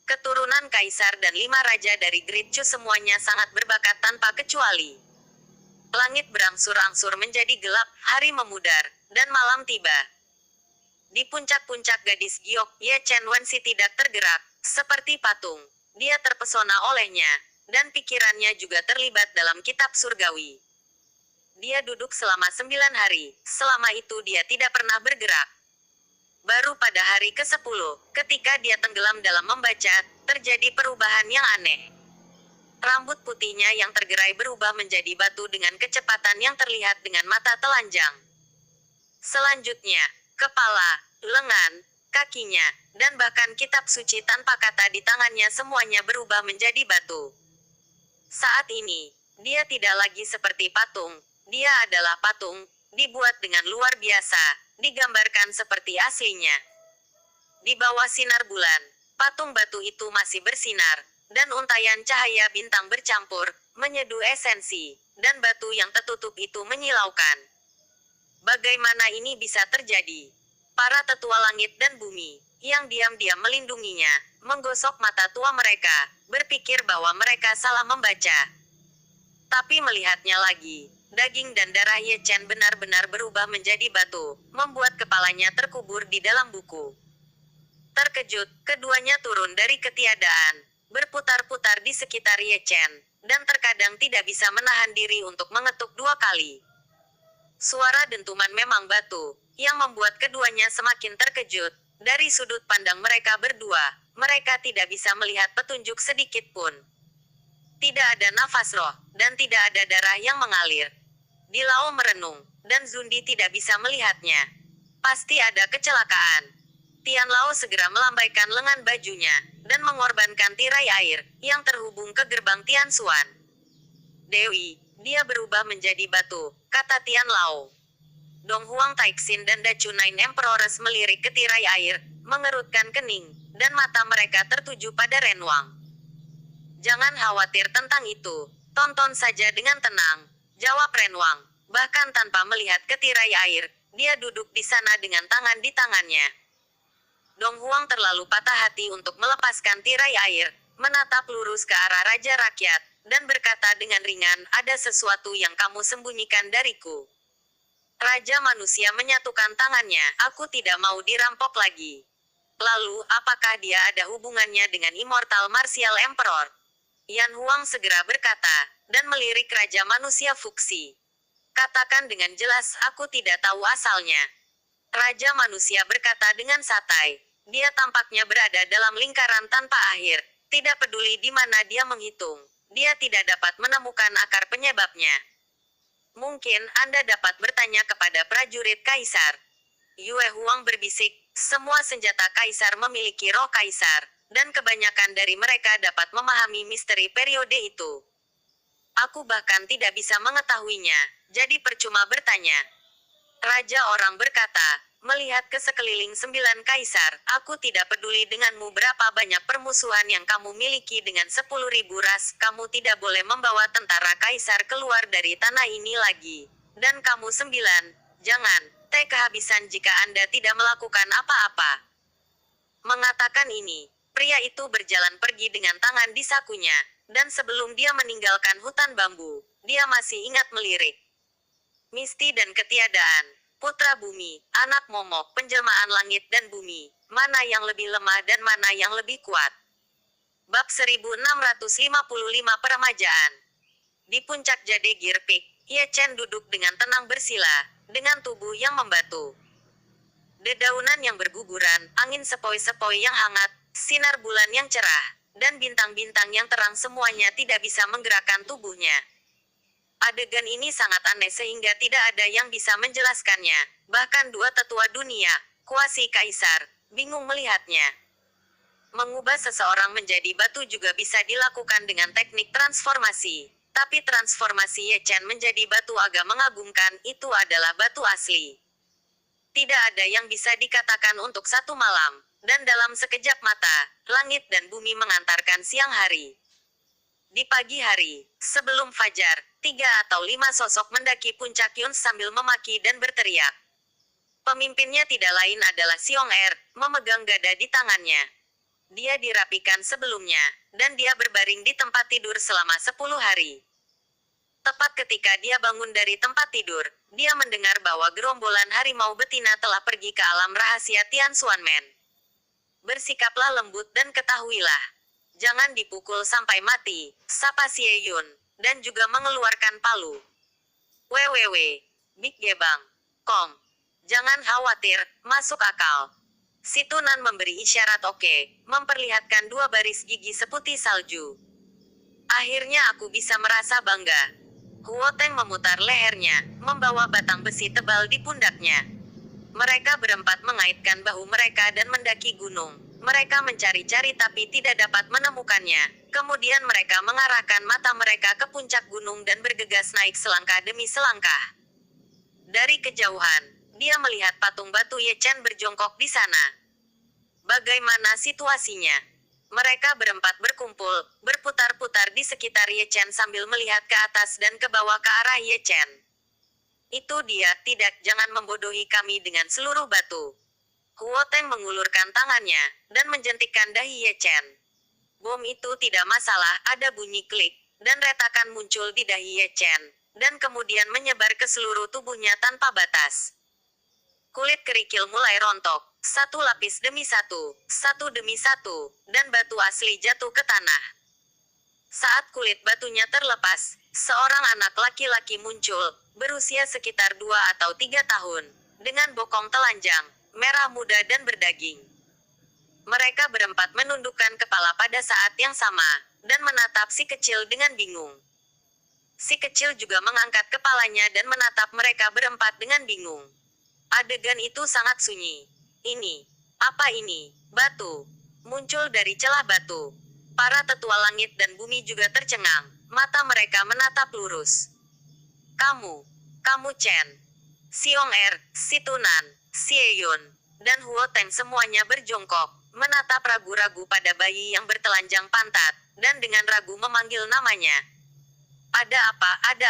Keturunan kaisar dan 5 raja dari Great Chu semuanya sangat berbakat tanpa kecuali. Langit berangsur-angsur menjadi gelap, hari memudar, dan malam tiba. Di puncak-puncak gadis giok, Ye Chen Wensi tidak tergerak, seperti patung. Dia terpesona olehnya, dan pikirannya juga terlibat dalam kitab surgawi. Dia duduk selama 9 hari, selama itu dia tidak pernah bergerak. Baru pada hari ke-10, ketika dia tenggelam dalam membaca, terjadi perubahan yang aneh. Rambut putihnya yang tergerai berubah menjadi batu dengan kecepatan yang terlihat dengan mata telanjang. Selanjutnya, kepala, lengan, kakinya, dan bahkan kitab suci tanpa kata di tangannya semuanya berubah menjadi batu. Saat ini, dia tidak lagi seperti patung, dia adalah patung, dibuat dengan luar biasa, digambarkan seperti aslinya. Di bawah sinar bulan, patung batu itu masih bersinar, dan untayan cahaya bintang bercampur, menyeduh esensi, dan batu yang tertutup itu menyilaukan. Bagaimana ini bisa terjadi? Para tetua langit dan bumi, yang diam-diam melindunginya, menggosok mata tua mereka, berpikir bahwa mereka salah membaca. Tapi melihatnya lagi, daging dan darah Ye Chen benar-benar berubah menjadi batu, membuat kepalanya terkubur di dalam buku. Terkejut, keduanya turun dari ketiadaan, berputar-putar di sekitar Ye Chen, dan terkadang tidak bisa menahan diri untuk mengetuk 2 kali. Suara dentuman memang batu, yang membuat keduanya semakin terkejut. Dari sudut pandang mereka berdua, mereka tidak bisa melihat petunjuk sedikit pun. Tidak ada nafas roh, dan tidak ada darah yang mengalir. Dilao merenung, dan Zundi tidak bisa melihatnya. Pasti ada kecelakaan. Tian Lao segera melambaikan lengan bajunya, dan mengorbankan tirai air, yang terhubung ke gerbang Tian Xuan. Dewi, dia berubah menjadi batu, kata Tian Lao. Dong Huang Taixin dan Dacu Nine Emperors melirik ke tirai air, mengerutkan kening, dan mata mereka tertuju pada Renwang. Jangan khawatir tentang itu, tonton saja dengan tenang, jawab Renwang. Bahkan tanpa melihat ke tirai air, dia duduk di sana dengan tangan di tangannya. Dong Huang terlalu patah hati untuk melepaskan tirai air, menatap lurus ke arah Raja Rakyat, dan berkata dengan ringan, ada sesuatu yang kamu sembunyikan dariku. Raja manusia menyatukan tangannya, aku tidak mau dirampok lagi. Lalu, apakah dia ada hubungannya dengan Immortal Martial Emperor? Yan Huang segera berkata, dan melirik Raja Manusia Fuksi. Katakan dengan jelas, aku tidak tahu asalnya. Raja Manusia berkata dengan santai. Dia tampaknya berada dalam lingkaran tanpa akhir. Tidak peduli di mana dia menghitung. Dia tidak dapat menemukan akar penyebabnya. Mungkin Anda dapat bertanya kepada prajurit Kaisar. Yue Huang berbisik, semua senjata Kaisar memiliki roh Kaisar, dan kebanyakan dari mereka dapat memahami misteri periode itu. Aku bahkan tidak bisa mengetahuinya, jadi percuma bertanya. Raja orang berkata, melihat ke sekeliling 9 kaisar, aku tidak peduli denganmu berapa banyak permusuhan yang kamu miliki dengan 10.000 ras, kamu tidak boleh membawa tentara kaisar keluar dari tanah ini lagi. Dan kamu 9, jangan, kehabisan jika Anda tidak melakukan apa-apa. Mengatakan ini, pria itu berjalan pergi dengan tangan di sakunya, dan sebelum dia meninggalkan hutan bambu, dia masih ingat melirik. Misti dan ketiadaan, putra bumi, anak momok, penjelmaan langit dan bumi, mana yang lebih lemah dan mana yang lebih kuat. Bab 1655 Peremajaan. Di puncak Jade Gear Peak, Ye Chen duduk dengan tenang bersila, dengan tubuh yang membatu. Dedaunan yang berguguran, angin sepoi-sepoi yang hangat, sinar bulan yang cerah, dan bintang-bintang yang terang semuanya tidak bisa menggerakkan tubuhnya. Adegan ini sangat aneh sehingga tidak ada yang bisa menjelaskannya. Bahkan dua tetua dunia, kuasi kaisar, bingung melihatnya. Mengubah seseorang menjadi batu juga bisa dilakukan dengan teknik transformasi. Tapi transformasi Ye Chen menjadi batu agak mengagumkan, itu adalah batu asli. Tidak ada yang bisa dikatakan untuk satu malam. Dan dalam sekejap mata, langit dan bumi mengantarkan siang hari. Di pagi hari, sebelum fajar, 3 atau 5 sosok mendaki puncak Yun sambil memaki dan berteriak. Pemimpinnya tidak lain adalah Xiong Er, memegang gada di tangannya. Dia dirapikan sebelumnya, dan dia berbaring di tempat tidur selama 10 hari. Tepat ketika dia bangun dari tempat tidur, dia mendengar bahwa gerombolan harimau betina telah pergi ke alam rahasia Tian Xuanmen. Bersikaplah lembut dan ketahuilah. Jangan dipukul sampai mati, sapa Xie Yun, dan juga mengeluarkan palu. Www. Big Gebang. Kong. Jangan khawatir, masuk akal. Si Tunan memberi isyarat oke, memperlihatkan 2 baris gigi seputih salju. Akhirnya aku bisa merasa bangga. Huo Teng memutar lehernya, membawa batang besi tebal di pundaknya. Mereka berempat mengaitkan bahu mereka dan mendaki gunung. Mereka mencari-cari tapi tidak dapat menemukannya. Kemudian mereka mengarahkan mata mereka ke puncak gunung dan bergegas naik selangkah demi selangkah. Dari kejauhan, dia melihat patung batu Ye Chen berjongkok di sana. Bagaimana situasinya? Mereka berempat berkumpul, berputar-putar di sekitar Ye Chen sambil melihat ke atas dan ke bawah ke arah Ye Chen. Itu dia, tidak, jangan membodohi kami dengan seluruh batu. Huo Teng mengulurkan tangannya, dan menjentikkan dahi Ye Chen. Bom itu tidak masalah, ada bunyi klik, dan retakan muncul di dahi Ye Chen, dan kemudian menyebar ke seluruh tubuhnya tanpa batas. Kulit kerikil mulai rontok, satu lapis demi satu demi satu, dan batu asli jatuh ke tanah. Saat kulit batunya terlepas, seorang anak laki-laki muncul, berusia sekitar 2 atau 3 tahun, dengan bokong telanjang, merah muda dan berdaging. Mereka berempat menundukkan kepala pada saat yang sama, dan menatap si kecil dengan bingung. Si kecil juga mengangkat kepalanya dan menatap mereka berempat dengan bingung. Adegan itu sangat sunyi. Ini, apa ini? Batu. Muncul dari celah batu. Para tetua langit dan bumi juga tercengang, mata mereka menatap lurus. Kamu Chen. Xiong Er, Si Tunan, Xie Yun, dan Huo Teng semuanya berjongkok, menatap ragu-ragu pada bayi yang bertelanjang pantat, dan dengan ragu memanggil namanya. Ada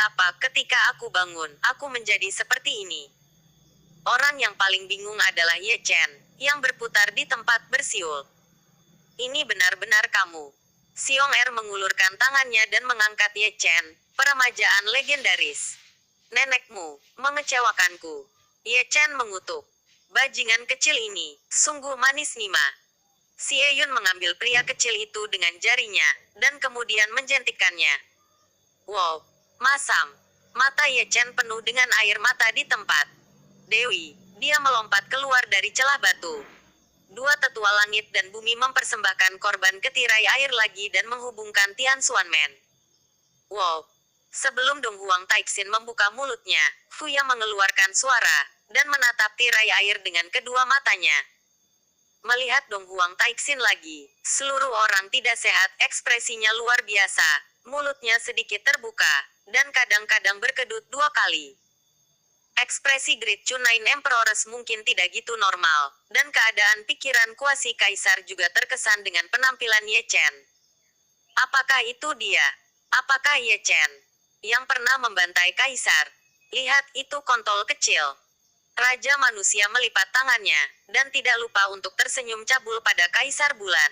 apa, ketika aku bangun, aku menjadi seperti ini. Orang yang paling bingung adalah Ye Chen, yang berputar di tempat bersiul. Ini benar-benar kamu. Xiong Er mengulurkan tangannya dan mengangkat Ye Chen, peremajaan legendaris. Nenekmu, mengecewakanku. Ye Chen mengutuk. Bajingan kecil ini, sungguh manis Nima. Si Eyun mengambil pria kecil itu dengan jarinya, dan kemudian menjentikannya. Wow, masam. Mata Ye Chen penuh dengan air mata di tempat. Dewi, dia melompat keluar dari celah batu. Dua tetua langit dan bumi mempersembahkan korban ke tirai air lagi dan menghubungkan Tian Xuanmen. Wow. Sebelum Dong Huang Taixin membuka mulutnya, Fuya mengeluarkan suara, dan menatap tirai air dengan kedua matanya. Melihat Dong Huang Taixin lagi, seluruh orang tidak sehat ekspresinya luar biasa, mulutnya sedikit terbuka, dan kadang-kadang berkedut dua kali. Ekspresi Great Chunain Emperors mungkin tidak gitu normal, dan keadaan pikiran kuasi kaisar juga terkesan dengan penampilan Ye Chen. Apakah itu dia? Apakah Ye Chen yang pernah membantai kaisar? Lihat itu kontol kecil. Raja manusia melipat tangannya, dan tidak lupa untuk tersenyum cabul pada Kaisar Bulan.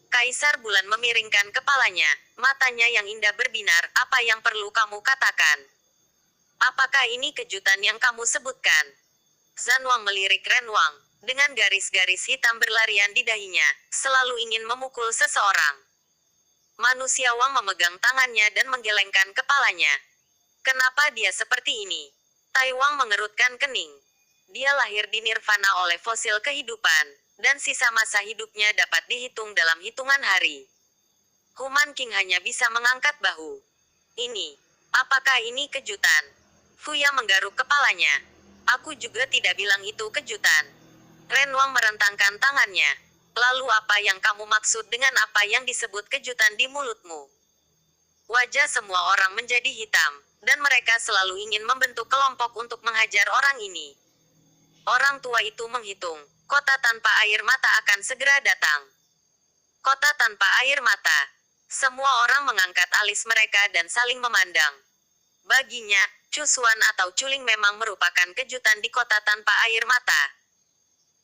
Kaisar Bulan memiringkan kepalanya, matanya yang indah berbinar, apa yang perlu kamu katakan? Apakah ini kejutan yang kamu sebutkan? Zhan Wang melirik Ren Wang, dengan garis-garis hitam berlarian di dahinya, selalu ingin memukul seseorang. Manusia Wang memegang tangannya dan menggelengkan kepalanya. Kenapa dia seperti ini? Tai Wang mengerutkan kening. Dia lahir di nirvana oleh fosil kehidupan, dan sisa masa hidupnya dapat dihitung dalam hitungan hari. Human King hanya bisa mengangkat bahu. Apakah ini kejutan? Fuya menggaruk kepalanya. Aku juga tidak bilang itu kejutan. Ren Wang merentangkan tangannya. Lalu apa yang kamu maksud dengan apa yang disebut kejutan di mulutmu? Wajah semua orang menjadi hitam, dan mereka selalu ingin membentuk kelompok untuk menghajar orang ini. Orang tua itu menghitung, kota tanpa air mata akan segera datang. Kota tanpa air mata. Semua orang mengangkat alis mereka dan saling memandang. Baginya, cusuan atau culing memang merupakan kejutan di kota tanpa air mata.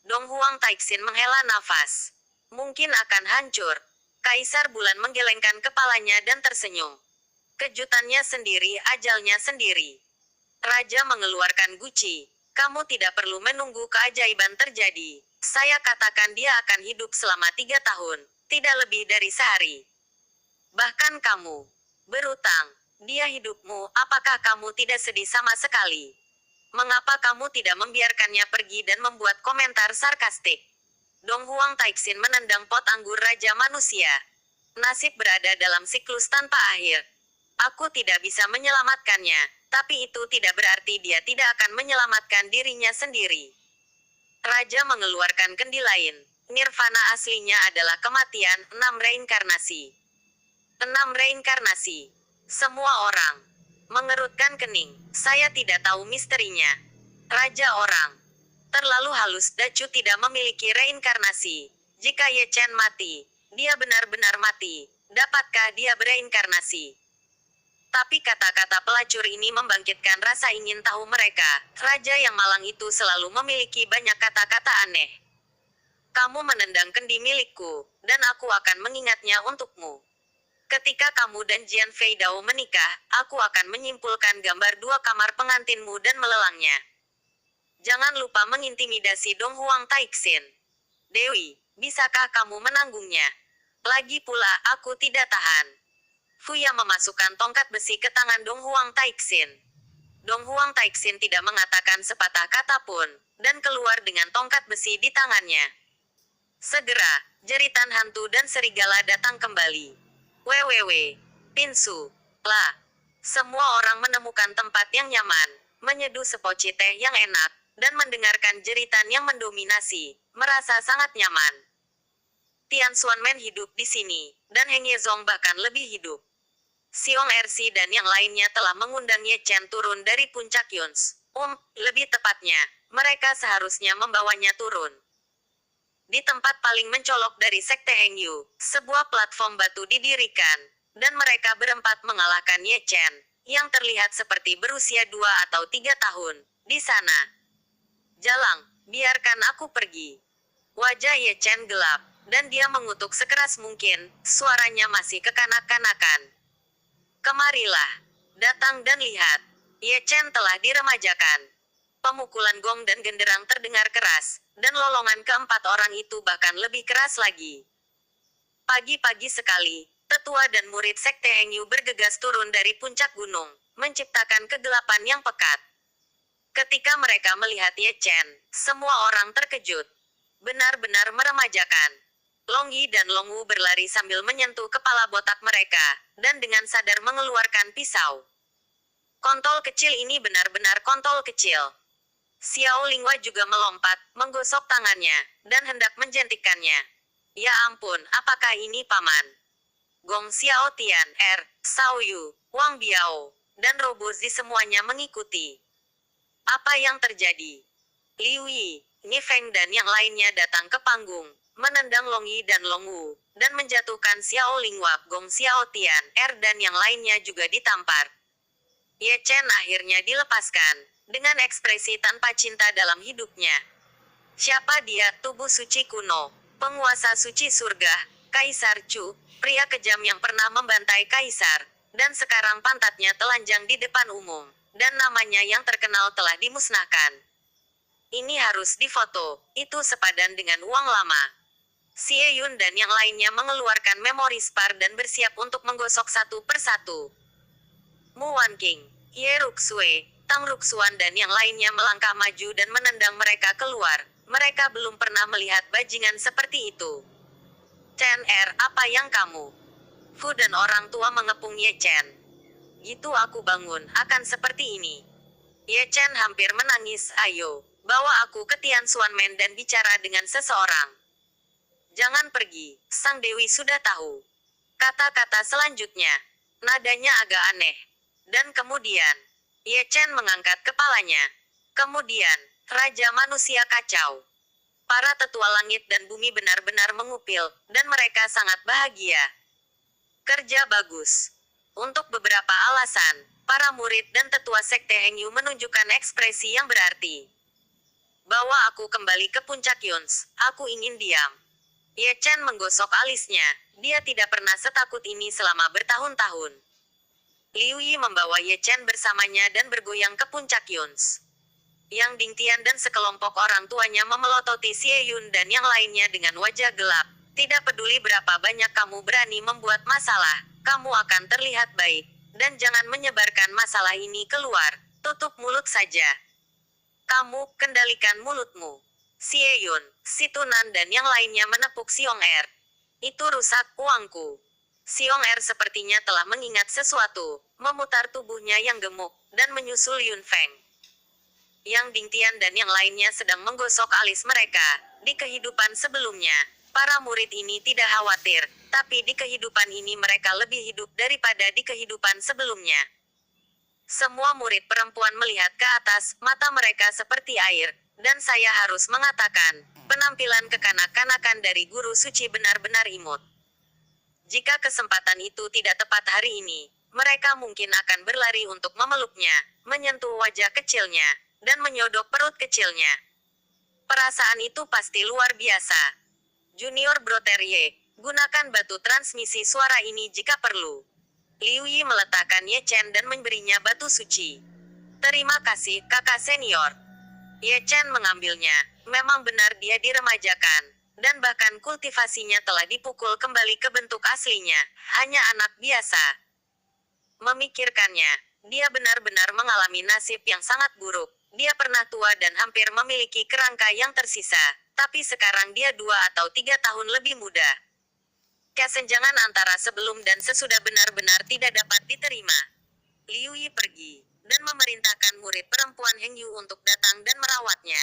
Dong Huang Taixin menghela nafas. Mungkin akan hancur. Kaisar Bulan menggelengkan kepalanya dan tersenyum. Kejutannya sendiri, ajalnya sendiri. Raja mengeluarkan guci. Kamu tidak perlu menunggu keajaiban terjadi. Saya katakan dia akan hidup selama 3 tahun, tidak lebih dari sehari. Bahkan kamu berutang. Dia hidupmu, apakah kamu tidak sedih sama sekali? Mengapa kamu tidak membiarkannya pergi dan membuat komentar sarkastik? Dong Huang Taixin menendang pot anggur Raja Manusia. Nasib berada dalam siklus tanpa akhir. Aku tidak bisa menyelamatkannya, tapi itu tidak berarti dia tidak akan menyelamatkan dirinya sendiri. Raja mengeluarkan kendi lain. Nirvana aslinya adalah kematian, 6 reinkarnasi. 6 reinkarnasi. Semua orang mengerutkan kening. Saya tidak tahu misterinya. Raja orang. Terlalu halus. Dacu tidak memiliki reinkarnasi. Jika Ye Chen mati, dia benar-benar mati. Dapatkah dia bereinkarnasi? Tapi kata-kata pelacur ini membangkitkan rasa ingin tahu mereka. Raja yang malang itu selalu memiliki banyak kata-kata aneh. Kamu menendang kendi milikku, dan aku akan mengingatnya untukmu. Ketika kamu dan Jian Fei Dao menikah, aku akan menyimpulkan gambar 2 kamar pengantinmu dan melelangnya. Jangan lupa mengintimidasi Dong Huang Taixin. Dewi, bisakah kamu menanggungnya? Lagi pula, aku tidak tahan. Fuya memasukkan tongkat besi ke tangan Dong Huang Taixin. Dong Huang Taixin tidak mengatakan sepatah kata pun, dan keluar dengan tongkat besi di tangannya. Segera, jeritan hantu dan serigala datang kembali. Pinsu. Lah. Semua orang menemukan tempat yang nyaman, menyeduh sepoci teh yang enak, dan mendengarkan jeritan yang mendominasi, merasa sangat nyaman. Tian Xuanmen hidup di sini, dan Heng Yezong bahkan lebih hidup. Xiong Ersi dan yang lainnya telah mengundang Ye Chen turun dari puncak Yuns. Lebih tepatnya, mereka seharusnya membawanya turun. Di tempat paling mencolok dari Sekte Heng Yu, sebuah platform batu didirikan, dan mereka berempat mengalahkan Ye Chen, yang terlihat seperti berusia 2 atau 3 tahun, di sana. Jalang, biarkan aku pergi. Wajah Ye Chen gelap, dan dia mengutuk sekeras mungkin, suaranya masih kekanak-kanakan. Kemarilah, datang dan lihat. Ye Chen telah diremajakan. Pemukulan gong dan genderang terdengar keras, dan lolongan keempat orang itu bahkan lebih keras lagi. Pagi-pagi sekali, tetua dan murid sekte Hengyu bergegas turun dari puncak gunung, menciptakan kegelapan yang pekat. Ketika mereka melihat Ye Chen, semua orang terkejut. Benar-benar meremajakan. Long Yi dan Long Wu berlari sambil menyentuh kepala botak mereka, dan dengan sadar mengeluarkan pisau. Kontol kecil ini benar-benar kontol kecil. Xiao Linghua juga melompat, menggosok tangannya, dan hendak menjentikkannya. Ya ampun, apakah ini paman? Gong Xiao Tian, Sao Yu, Wang Biao, dan Robo Zi semuanya mengikuti. Apa yang terjadi? Liu Yi, Ni Feng dan yang lainnya datang ke panggung, menendang Long Yi dan Long Wu, dan menjatuhkan Xiao Linghua, Gong Xiao Tian, dan yang lainnya juga ditampar. Ye Chen akhirnya dilepaskan, dengan ekspresi tanpa cinta dalam hidupnya. Siapa dia? Tubuh suci kuno, penguasa suci surga, Kaisar Chu, pria kejam yang pernah membantai kaisar, dan sekarang pantatnya telanjang di depan umum, dan namanya yang terkenal telah dimusnahkan. Ini harus difoto, itu sepadan dengan uang lama. Xie Yun dan yang lainnya mengeluarkan memori spar dan bersiap untuk menggosok satu persatu. Mu Wanqing, Ye Ruxue, Tang Ruxuan dan yang lainnya melangkah maju dan menendang mereka keluar. Mereka belum pernah melihat bajingan seperti itu. Chen apa yang kamu? Fu dan orang tua mengepung Ye Chen. Gitu aku bangun, akan seperti ini. Ye Chen hampir menangis, ayo, bawa aku ke Tianxuanmen dan bicara dengan seseorang. Jangan pergi, Sang Dewi sudah tahu. Kata-kata selanjutnya, nadanya agak aneh. Dan kemudian, Ye Chen mengangkat kepalanya. Kemudian, Raja Manusia Kacau. Para tetua langit dan bumi benar-benar mengupil, dan mereka sangat bahagia. Kerja bagus. Untuk beberapa alasan, para murid dan tetua sekte Hengyu menunjukkan ekspresi yang berarti. Bawa aku kembali ke puncak Yuns, aku ingin diam. Ye Chen menggosok alisnya, dia tidak pernah setakut ini selama bertahun-tahun. Liu Yi membawa Ye Chen bersamanya dan bergoyang ke puncak Yuns. Yang Dingtian dan sekelompok orang tuanya memelototi Xie Yun dan yang lainnya dengan wajah gelap. Tidak peduli berapa banyak kamu berani membuat masalah, kamu akan terlihat baik. Dan jangan menyebarkan masalah ini keluar, tutup mulut saja. Kamu, kendalikan mulutmu. Xie Yun, Si Tunan dan yang lainnya menepuk Xiong Itu rusak uangku. Xiong sepertinya telah mengingat sesuatu, memutar tubuhnya yang gemuk, dan menyusul Yun Feng. Yang Dingtian dan yang lainnya sedang menggosok alis mereka. Di kehidupan sebelumnya, para murid ini tidak khawatir, tapi di kehidupan ini mereka lebih hidup daripada di kehidupan sebelumnya. Semua murid perempuan melihat ke atas, mata mereka seperti air, dan saya harus mengatakan, penampilan kekanak-kanakan dari guru suci benar-benar imut. Jika kesempatan itu tidak tepat hari ini, mereka mungkin akan berlari untuk memeluknya, menyentuh wajah kecilnya, dan menyodok perut kecilnya. Perasaan itu pasti luar biasa. Junior Broterie, gunakan batu transmisi suara ini jika perlu. Liu Yi meletakkan Ye Chen dan memberinya batu suci. Terima kasih, kakak senior. Ye Chen mengambilnya. Memang benar dia diremajakan. Dan bahkan kultivasinya telah dipukul kembali ke bentuk aslinya. Hanya anak biasa. Memikirkannya, dia benar-benar mengalami nasib yang sangat buruk. Dia pernah tua dan hampir memiliki kerangka yang tersisa. Tapi sekarang dia 2 atau 3 tahun lebih muda. Kesenjangan antara sebelum dan sesudah benar-benar tidak dapat diterima. Liu Yi pergi, dan memerintahkan murid perempuan Hengyu untuk datang dan merawatnya.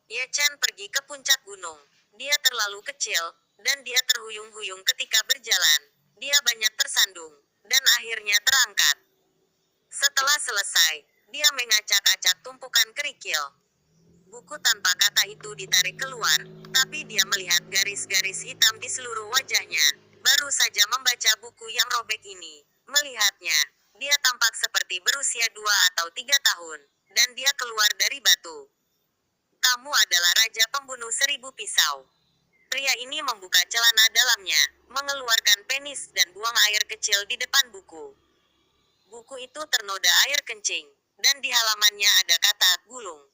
Ye Chen pergi ke puncak gunung. Dia terlalu kecil, dan dia terhuyung-huyung ketika berjalan. Dia banyak tersandung, dan akhirnya terangkat. Setelah selesai, dia mengacak-acak tumpukan kerikil. Buku tanpa kata itu ditarik keluar, tapi dia melihat garis-garis hitam di seluruh wajahnya. Baru saja membaca buku yang robek ini. Melihatnya, dia tampak seperti berusia 2 atau 3 tahun, dan dia keluar dari batu. Kamu adalah Raja Pembunuh 1000 Pisau. Pria ini membuka celana dalamnya, mengeluarkan penis dan buang air kecil di depan buku. Buku itu ternoda air kencing, dan di halamannya ada kata, gulung.